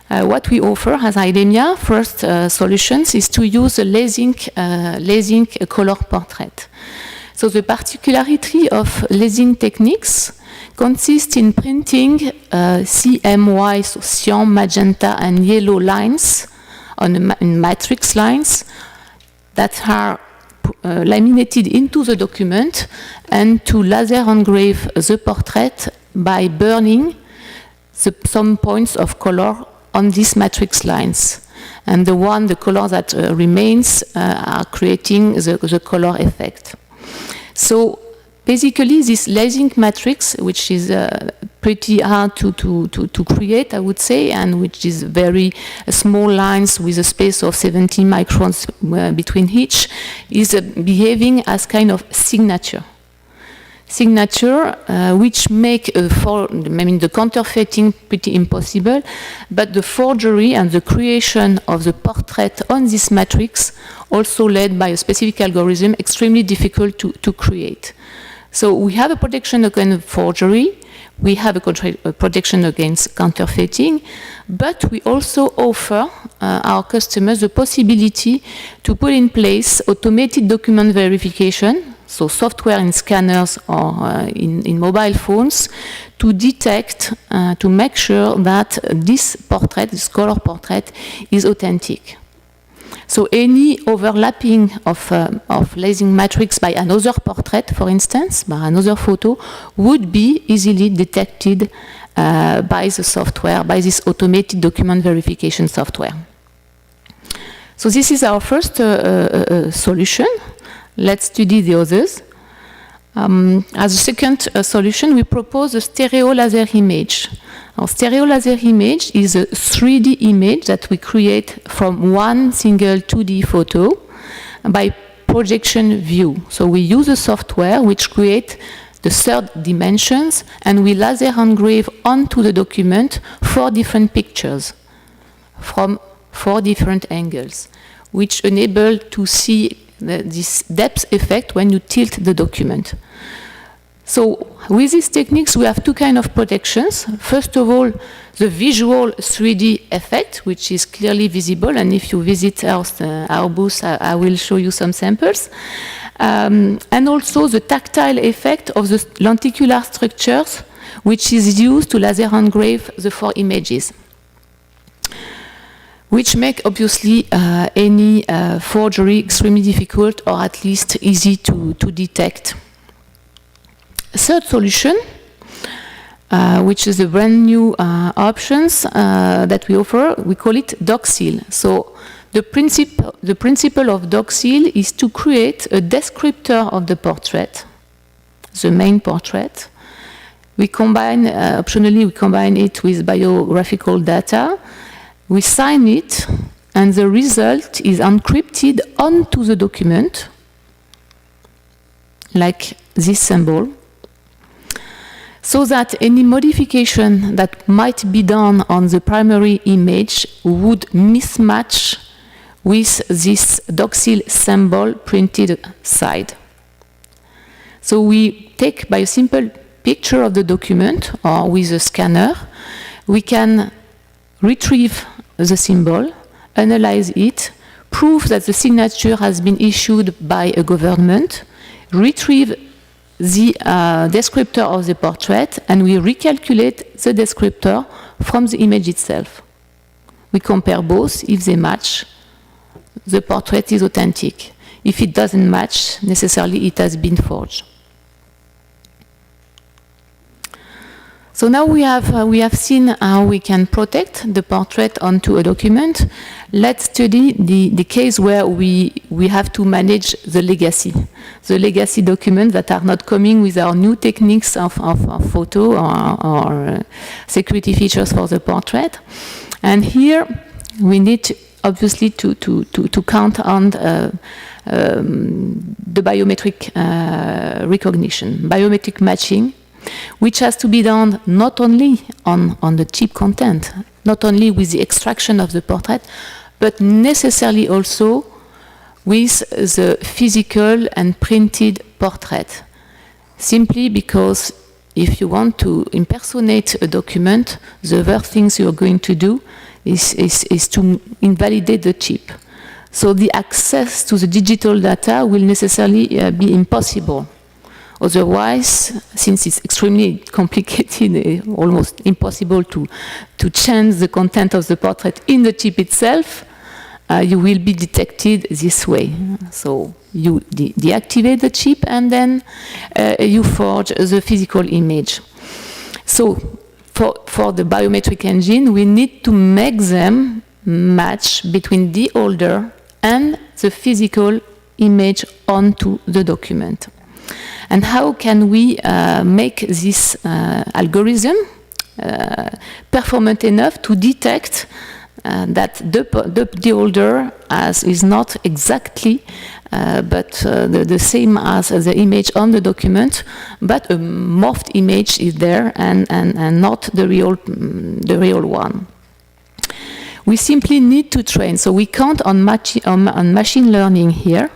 What we offer as Idemia, first solutions, is to use a lasing color portrait. So the particularity of lasing techniques consists in printing CMY, so cyan, magenta, and yellow lines on matrix lines that are laminated into the document, and to laser engrave the portrait by burning some points of color on these matrix lines. And the color that remains are creating the color effect. So basically this lasing matrix, which is pretty hard to create, I would say, and which is very small lines with a space of 70 microns between each, is behaving as kind of signature. Which make the counterfeiting pretty impossible, but the forgery and the creation of the portrait on this matrix, also led by a specific algorithm, extremely difficult to create. So we have a protection against forgery, we have a protection against counterfeiting, but we also offer our customers the possibility to put in place automated document verification, so software in scanners or in mobile phones, to detect, to make sure that this portrait, this color portrait, is authentic. So any overlapping of lasing matrix by another portrait, for instance, by another photo, would be easily detected by the software, by this automated document verification software. So this is our first solution. Let's study the others. As a second solution, we propose a stereo laser image. Our stereo laser image is a 3D image that we create from one single 2D photo by projection view. So we use a software which creates the third dimensions, and we laser engrave onto the document 4 different pictures from 4 different angles, which enable to see this depth effect when you tilt the document. So with these techniques, we have 2 kinds of protections. First of all, the visual 3D effect, which is clearly visible, and if you visit our booth, I will show you some samples. And also the tactile effect of the lenticular structures, which is used to laser engrave the 4 images, which make obviously any forgery extremely difficult, or at least easy to detect. A third solution, which is a brand new options that we offer, we call it DocSeal. So the principle of DocSeal is to create a descriptor of the portrait, the main portrait. We combine, optionally, we combine it with biographical data. We sign it, and the result is encrypted onto the document, like this symbol, so that any modification that might be done on the primary image would mismatch with this DocSeal symbol printed side. So we take by a simple picture of the document or with a scanner, we can retrieve the symbol, analyze it, prove that the signature has been issued by a government, retrieve the descriptor of the portrait, and we recalculate the descriptor from the image itself. We compare both. If they match, the portrait is authentic. If it doesn't match, necessarily it has been forged. So now we have seen how we can protect the portrait onto a document. Let's study the case where we have to manage the legacy documents that are not coming with our new techniques of photo or security features for the portrait. And here we need obviously to count on the biometric recognition, biometric matching, which has to be done not only on the chip content, not only with the extraction of the portrait, but necessarily also with the physical and printed portrait. Simply because if you want to impersonate a document, the first things you're going to do is to invalidate the chip. So the access to the digital data will necessarily be impossible. Otherwise, since it's extremely complicated, almost impossible to change the content of the portrait in the chip itself, you will be detected this way. So you deactivate the chip, and then you forge the physical image. So for the biometric engine, we need to make them match between the holder and the physical image onto the document. And how can we make this algorithm performant enough to detect that the holder is not exactly but the same as the image on the document, but a morphed image is there and not the real one. We simply need to train. So we count on machine learning here.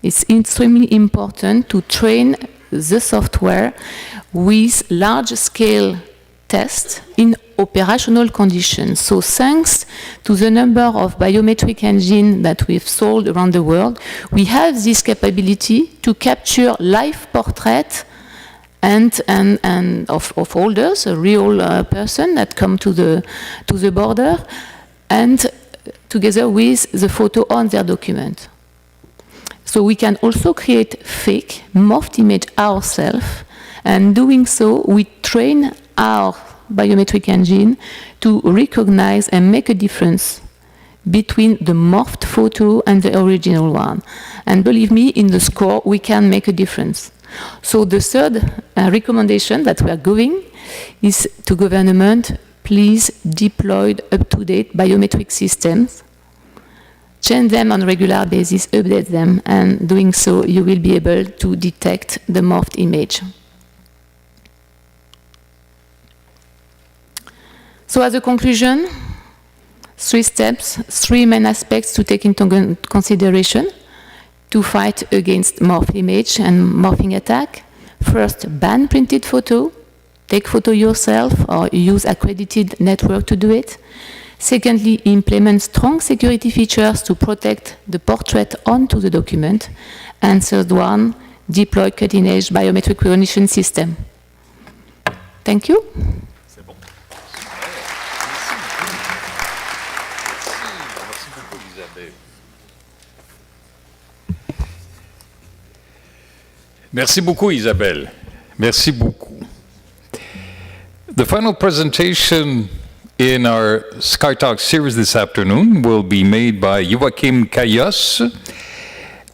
It's extremely important to train the software with large-scale tests in operational conditions. So thanks to the number of biometric engines that we've sold around the world, we have this capability to capture live portrait and of holders, a real person that come to the border, and together with the photo on their document. So we can also create fake, morphed image ourselves, and doing so, we train our biometric engine to recognize and make a difference between the morphed photo and the original one. And believe me, in the score, we can make a difference. So the third recommendation that we are giving is to government, please deploy up-to-date biometric systems, change them on a regular basis, update them, and doing so you will be able to detect the morphed image. So as a conclusion, 3 steps, 3 main aspects to take into consideration to fight against morph image and morphing attack. First, ban printed photo. Take photo yourself or use accredited network to do it. Secondly, implement strong security features to protect the portrait onto the document. And third one, deploy cutting-edge biometric recognition system. Thank you. Merci beaucoup, Isabelle. Merci beaucoup. The final presentation in our SkyTalks series this afternoon will be made by Joachim Kayas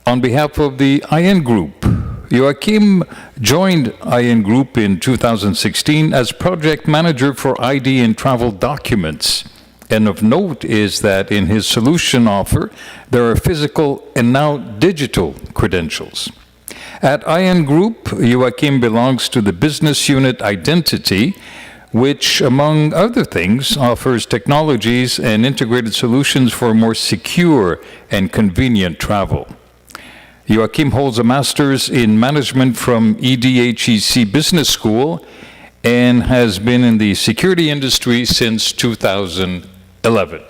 on behalf of the IN Group. Joachim joined IN Group in 2016 as project manager for ID and travel documents. And of note is that in his solution offer, there are physical and now digital credentials. At IN Group, Joachim belongs to the business unit Identity, which, among other things, offers technologies and integrated solutions for more secure and convenient travel. Joachim holds a master's in management from EDHEC Business School and has been in the security industry since 2011.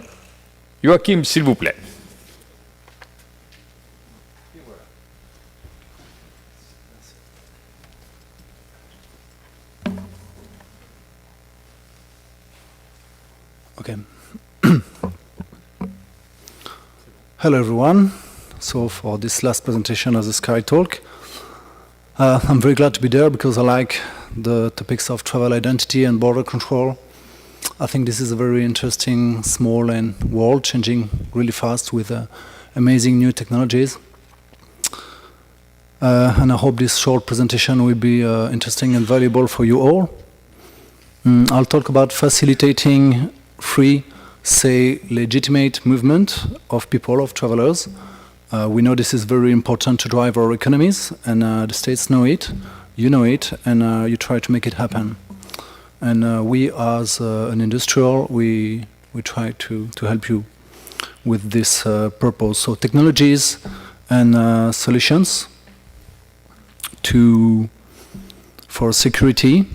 Joachim, s'il vous plaît. Okay. Hello everyone. So for this last presentation of the SkyTalk, I'm very glad to be there because I like the topics of travel identity and border control. I think this is a very interesting, small and world changing really fast with amazing new technologies. And I hope this short presentation will be interesting and valuable for you all. I'll talk about facilitating free, say, legitimate movement of people, of travelers. We know this is very important to drive our economies, and the states know it, you know it, and you try to make it happen. And we, as an industrial, we try to help you with this purpose. So technologies and solutions for security,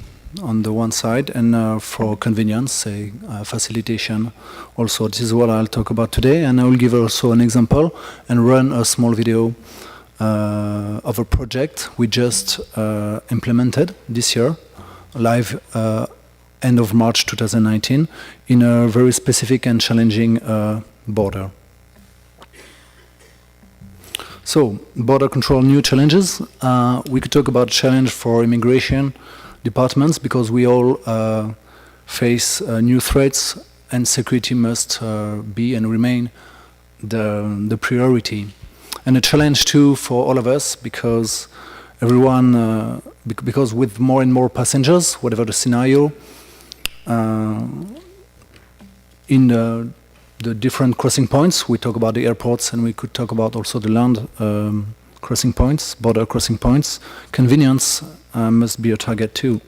on the one side, and for convenience, say, facilitation. Also, this is what I'll talk about today, and I will give also an example and run a small video of a project we just implemented this year, live end of March 2019, in a very specific and challenging border. So, border control, new challenges. We could talk about challenge for immigration departments because we all face new threats, and security must be and remain the priority. And a challenge too for all of us because everyone, because with more and more passengers, whatever the scenario, in the different crossing points, we talk about the airports and we could talk about also the land crossing points, border crossing points. Convenience must be a target too.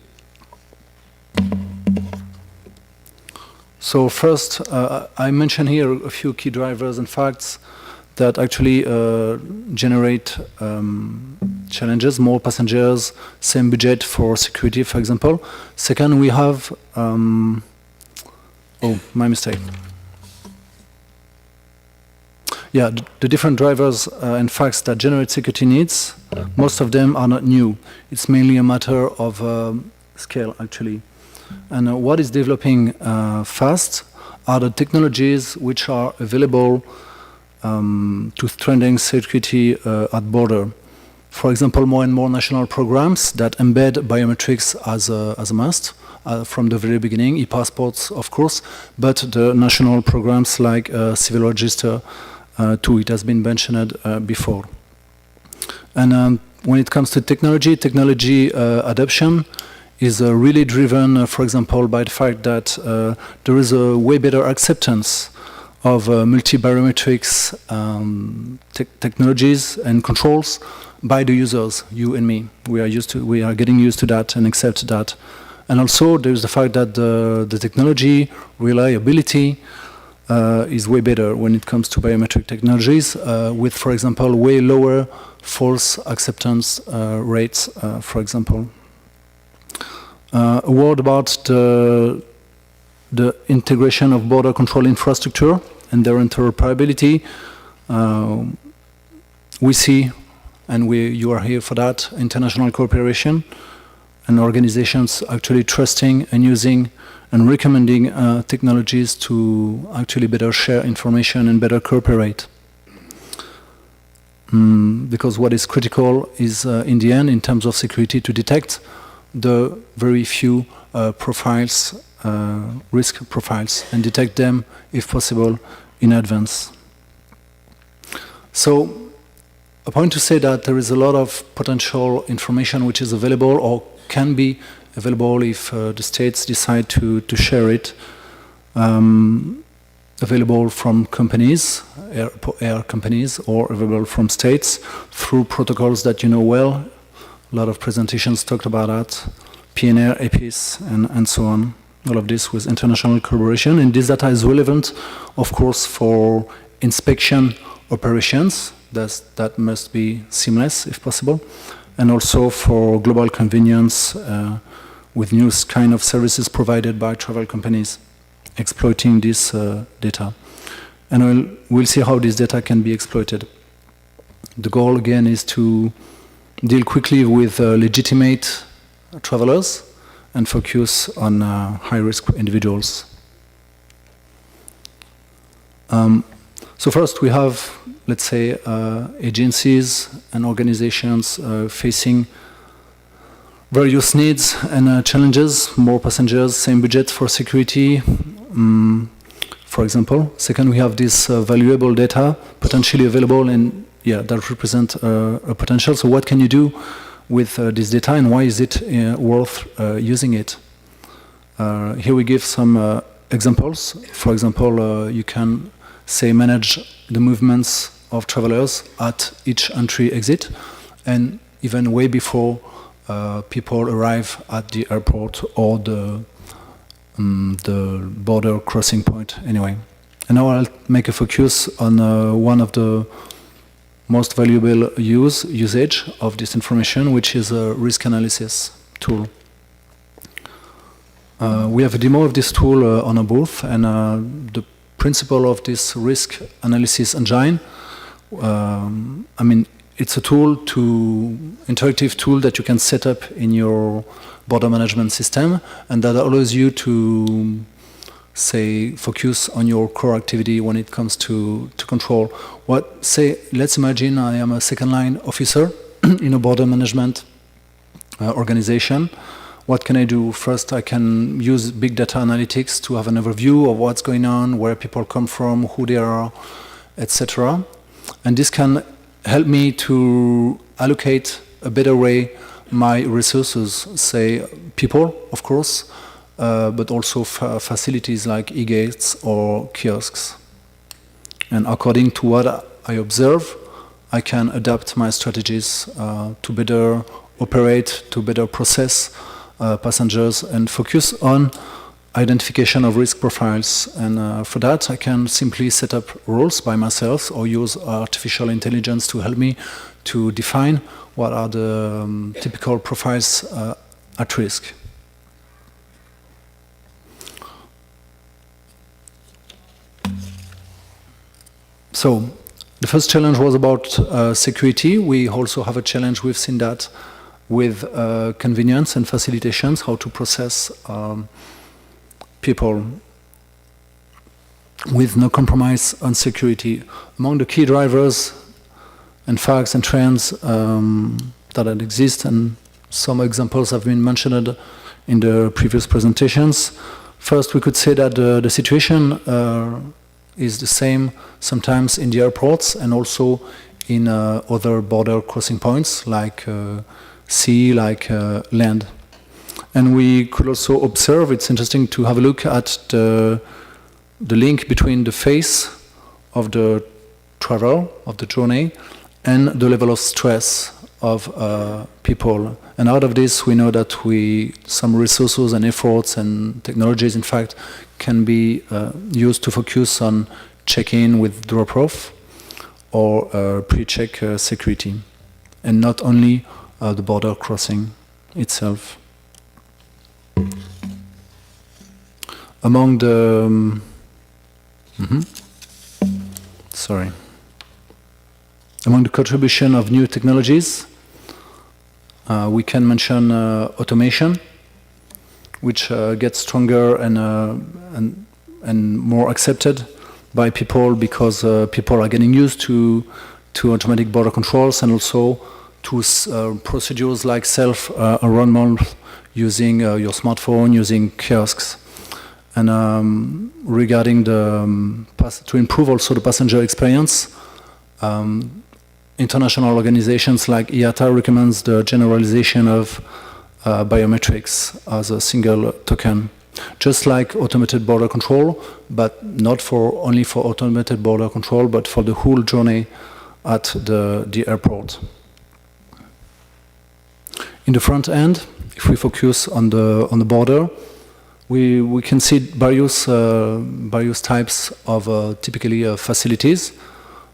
So first, I mention here a few key drivers and facts that actually generate challenges, more passengers, same budget for security, for example. Second, we have, oh, my mistake. Yeah, the different drivers and facts that generate security needs, most of them are not new. It's mainly a matter of scale, actually. And what is developing fast are the technologies which are available to strengthen security at border. For example, more and more national programs that embed biometrics as a must from the very beginning, e-passports, of course, but the national programs like civil register, too, it has been mentioned before. And when it comes to technology adoption is really driven, for example, by the fact that there is a way better acceptance of multi-barometrics technologies and controls by the users, you and me. We are getting used to that and accept that. And also there's the fact that the technology reliability is way better when it comes to biometric technologies, with, for example, way lower false acceptance rates, for example. A word about the integration of border control infrastructure and their interoperability. We see, and you are here for that, international cooperation and organizations actually trusting and using and recommending technologies to actually better share information and better cooperate. Because what is critical is, in the end, in terms of security, to detect the very few profiles, risk profiles, and detect them, if possible, in advance. So, a point to say that there is a lot of potential information which is available or can be available if the states decide to share it, available from companies, air companies, or available from states through protocols that you know well. A lot of presentations talked about that, PNR, EPIS, and so on. All of this with international collaboration. And this data is relevant, of course, for inspection operations. That must be seamless, if possible. And also for global convenience with new kind of services provided by travel companies exploiting this data. And we'll see how this data can be exploited. The goal, again, is to deal quickly with legitimate travelers and focus on high-risk individuals. So first we have, let's say, agencies and organizations facing various needs and challenges, more passengers, same budget for security, for example. Second, we have this valuable data potentially available and that represent a potential. So what can you do with this data and why is it worth using it? Here we give some examples. For example, you can say manage the movements of travelers at each entry-exit and even way before people arrive at the airport or the border crossing point anyway. And now I'll make a focus on one of the most valuable usage of this information, which is a risk analysis tool. We have a demo of this tool on a booth, and the principle of this risk analysis engine, it's a interactive tool that you can set up in your border management system, and that allows you to say focus on your core activity when it comes to control. Let's imagine I am a second line officer in a border management organization. What can I do? First, I can use big data analytics to have an overview of what's going on, where people come from, who they are, etc. And this can help me to allocate a better way my resources, say people, of course, but also facilities like e-gates or kiosks. And according to what I observe, I can adapt my strategies to better operate, to better process passengers and focus on identification of risk profiles. And for that, I can simply set up roles by myself or use artificial intelligence to help me to define what are the typical profiles at risk. So the first challenge was about security. We also have a challenge, we've seen that, with convenience and facilitations, how to process people with no compromise on security. Among the key drivers and facts and trends that exist, and some examples have been mentioned in the previous presentations. First, we could say that the situation is the same sometimes in the airports and also in other border crossing points like sea, like land. And we could also observe, it's interesting to have a look at the link between the phase of the travel, of the journey, and the level of stress of people. And out of this, we know that some resources and efforts and technologies, in fact, can be used to focus on check-in with drop-off or pre-check security, and not only the border crossing itself. Among the among the contribution of new technologies, we can mention automation, which gets stronger and more accepted by people because people are getting used to automatic border controls and also to procedures like self-enrollment using your smartphone, using kiosks. And regarding to improve also the passenger experience, international organizations like IATA recommends the generalization of biometrics as a single token, just like automated border control, but not only for automated border control, but for the whole journey at the airport. In the front end, if we focus on the border, we can see various types of typically facilities.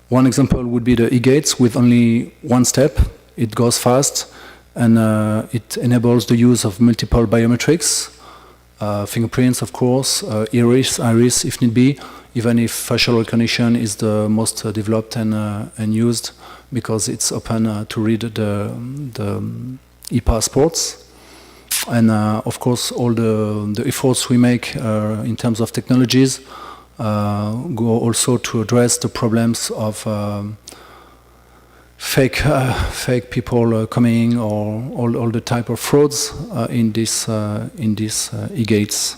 One example would be the e-gates with only one step. It goes fast and it enables the use of multiple biometrics, fingerprints, of course, iris if need be, even if facial recognition is the most developed and used because it's open to read the e-passports. And of course, all the efforts we make in terms of technologies go also to address the problems of fake people coming or all the type of frauds in these e-gates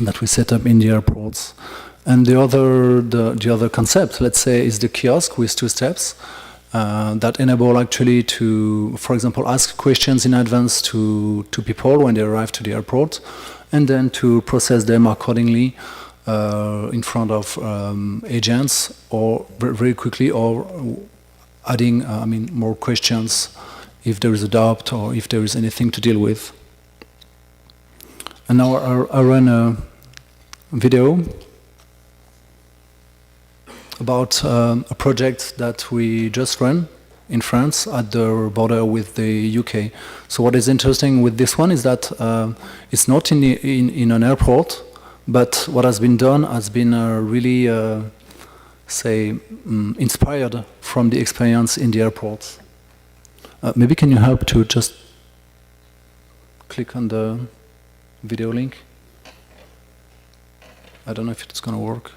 that we set up in the airports. And the other concept, let's say, is the kiosk with two steps. That enable actually to, for example, ask questions in advance to people when they arrive to the airport, and then to process them accordingly in front of agents, or very quickly, or adding, more questions if there is a doubt or if there is anything to deal with. And now I run a video about a project that we just ran in France at the border with the UK. So what is interesting with this one is that it's not in an airport, but what has been done has been really, inspired from the experience in the airports. Maybe can you help to just click on the video link? I don't know if it's going to work.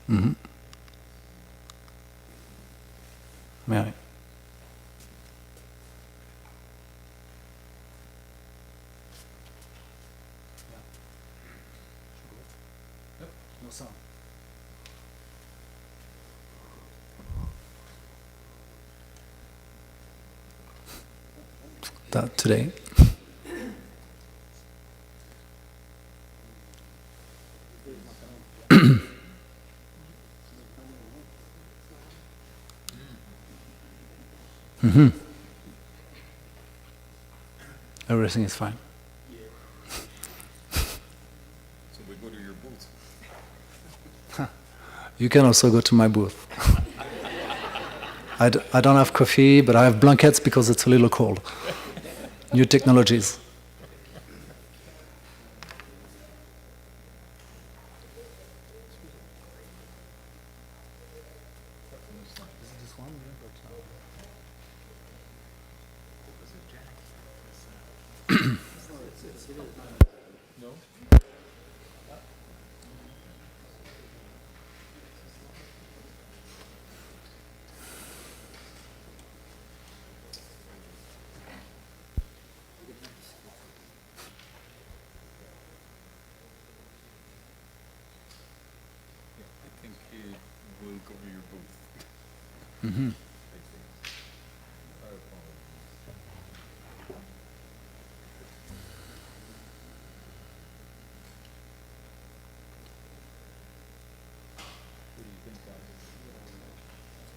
Mm-hmm. Yeah. No sound. That today. Mm-hmm. Everything is fine. So we go to your booth. You can also go to my booth. I don't have coffee, but I have blankets because it's a little cold. New technologies.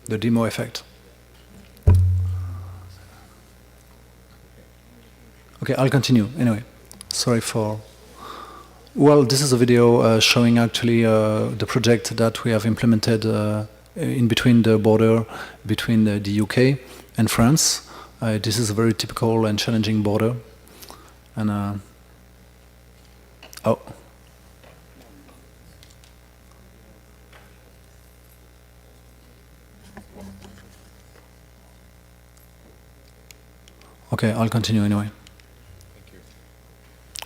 The demo effect. Okay, I'll continue. Anyway, sorry for... Well, this is a video showing actually the project that we have implemented in between the border between the UK and France. This is a very typical and challenging border. And oh. Okay, I'll continue anyway.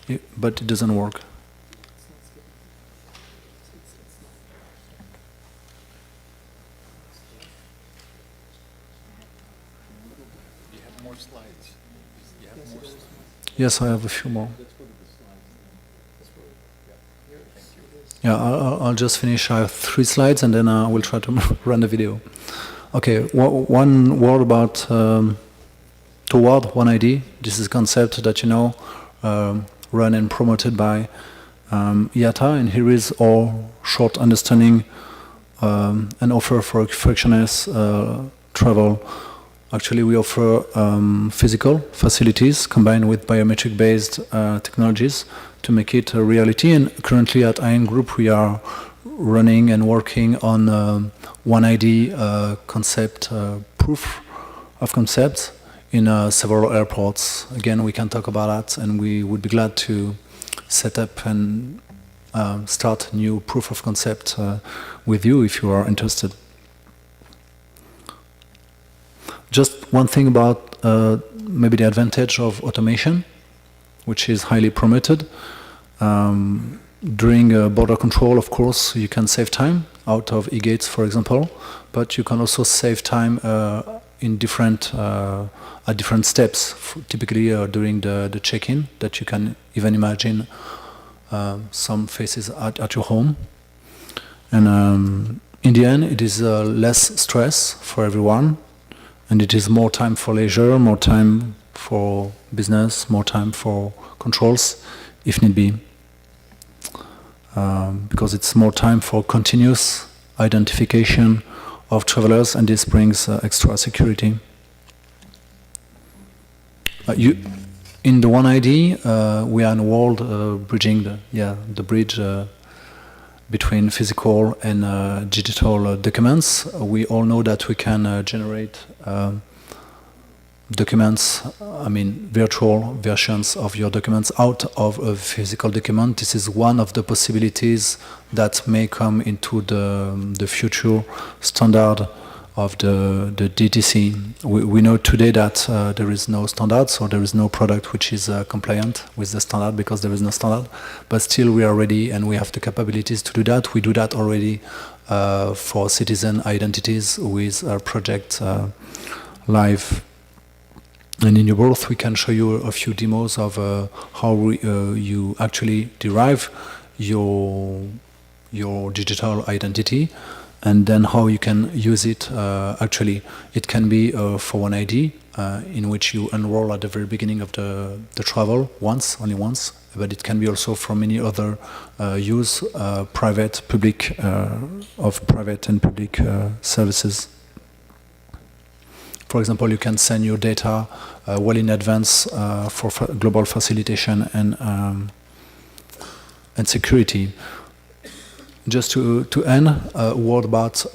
Yeah, but it doesn't work. You have more slides. You have more slides. Yes, I have a few more. Yeah, I'll just finish. I have 3 slides and then I will try to run the video. Okay, one word about Toward OneID. This is a concept that you know, run and promoted by IATA, and here is our short understanding and offer for frictionless travel. Actually, we offer physical facilities combined with biometric-based technologies to make it a reality. And currently at IN Group, we are running and working on OneID concept proof of concept in several airports. Again, we can talk about that, and we would be glad to set up and start new proof of concept with you if you are interested. Just one thing about maybe the advantage of automation, which is highly promoted. During border control, of course, you can save time out of e-gates, for example, but you can also save time in different at different steps, typically during the check-in, that you can even imagine some faces at your home. And in the end, it is less stress for everyone, and it is more time for leisure, more time for business, more time for controls, if need be, because it's more time for continuous identification of travelers, and this brings extra security. In the OneID, we are in a world bridging the bridge between physical and digital documents. We all know that we can generate documents, I mean virtual versions of your documents out of a physical document. This is one of the possibilities that may come into the future standard of the DTC. We know today that there is no standard, so there is no product which is compliant with the standard because there is no standard, but still we are ready and we have the capabilities to do that. We do that already for citizen identities with our project live. And in your booth, we can show you a few demos of how you actually derive your digital identity, and then how you can use it. Actually, it can be for OneID, in which you enroll at the very beginning of the travel only once, but it can be also for many other use, private, public, of private and public services. For example, you can send your data well in advance for global facilitation and security. Just to end, a word about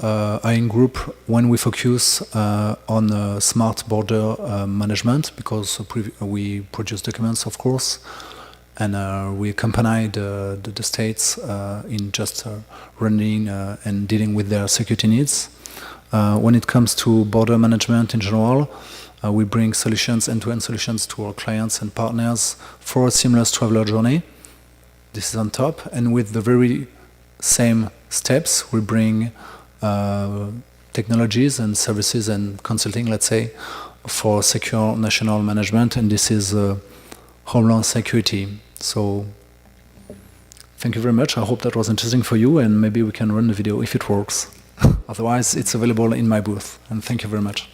IN Group when we focus on smart border management, because we produce documents, of course, and we accompany the states in just running and dealing with their security needs. When it comes to border management in general, we bring solutions, end-to-end solutions to our clients and partners for a seamless traveler journey. This is on top, and with the very same steps, we bring technologies and services and consulting, let's say, for secure national management, and this is homeland security. So, thank you very much. I hope that was interesting for you, and maybe we can run the video if it works. Otherwise, it's available in my booth. And thank you very much.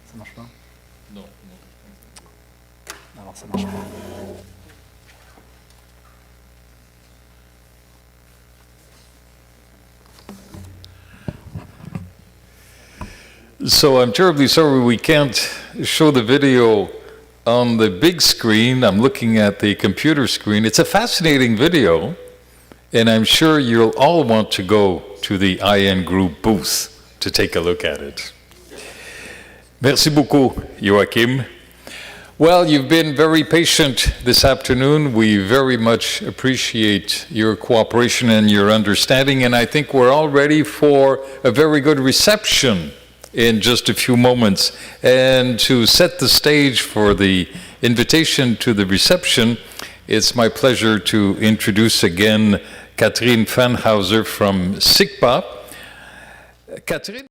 Ça marche pas? Non. Alors ça marche pas. So I'm terribly sorry we can't show the video on the big screen. I'm looking at the computer screen. It's a fascinating video, and I'm sure you'll all want to go to the IN Group booth to take a look at it. Merci beaucoup, Joachim. Well, you've been very patient this afternoon. We very much appreciate your cooperation and your understanding, and I think we're all ready for a very good reception in just a few moments. And to set the stage for the invitation to the reception, it's my pleasure to introduce again Catherine Fanhauser from SICPA. Catherine?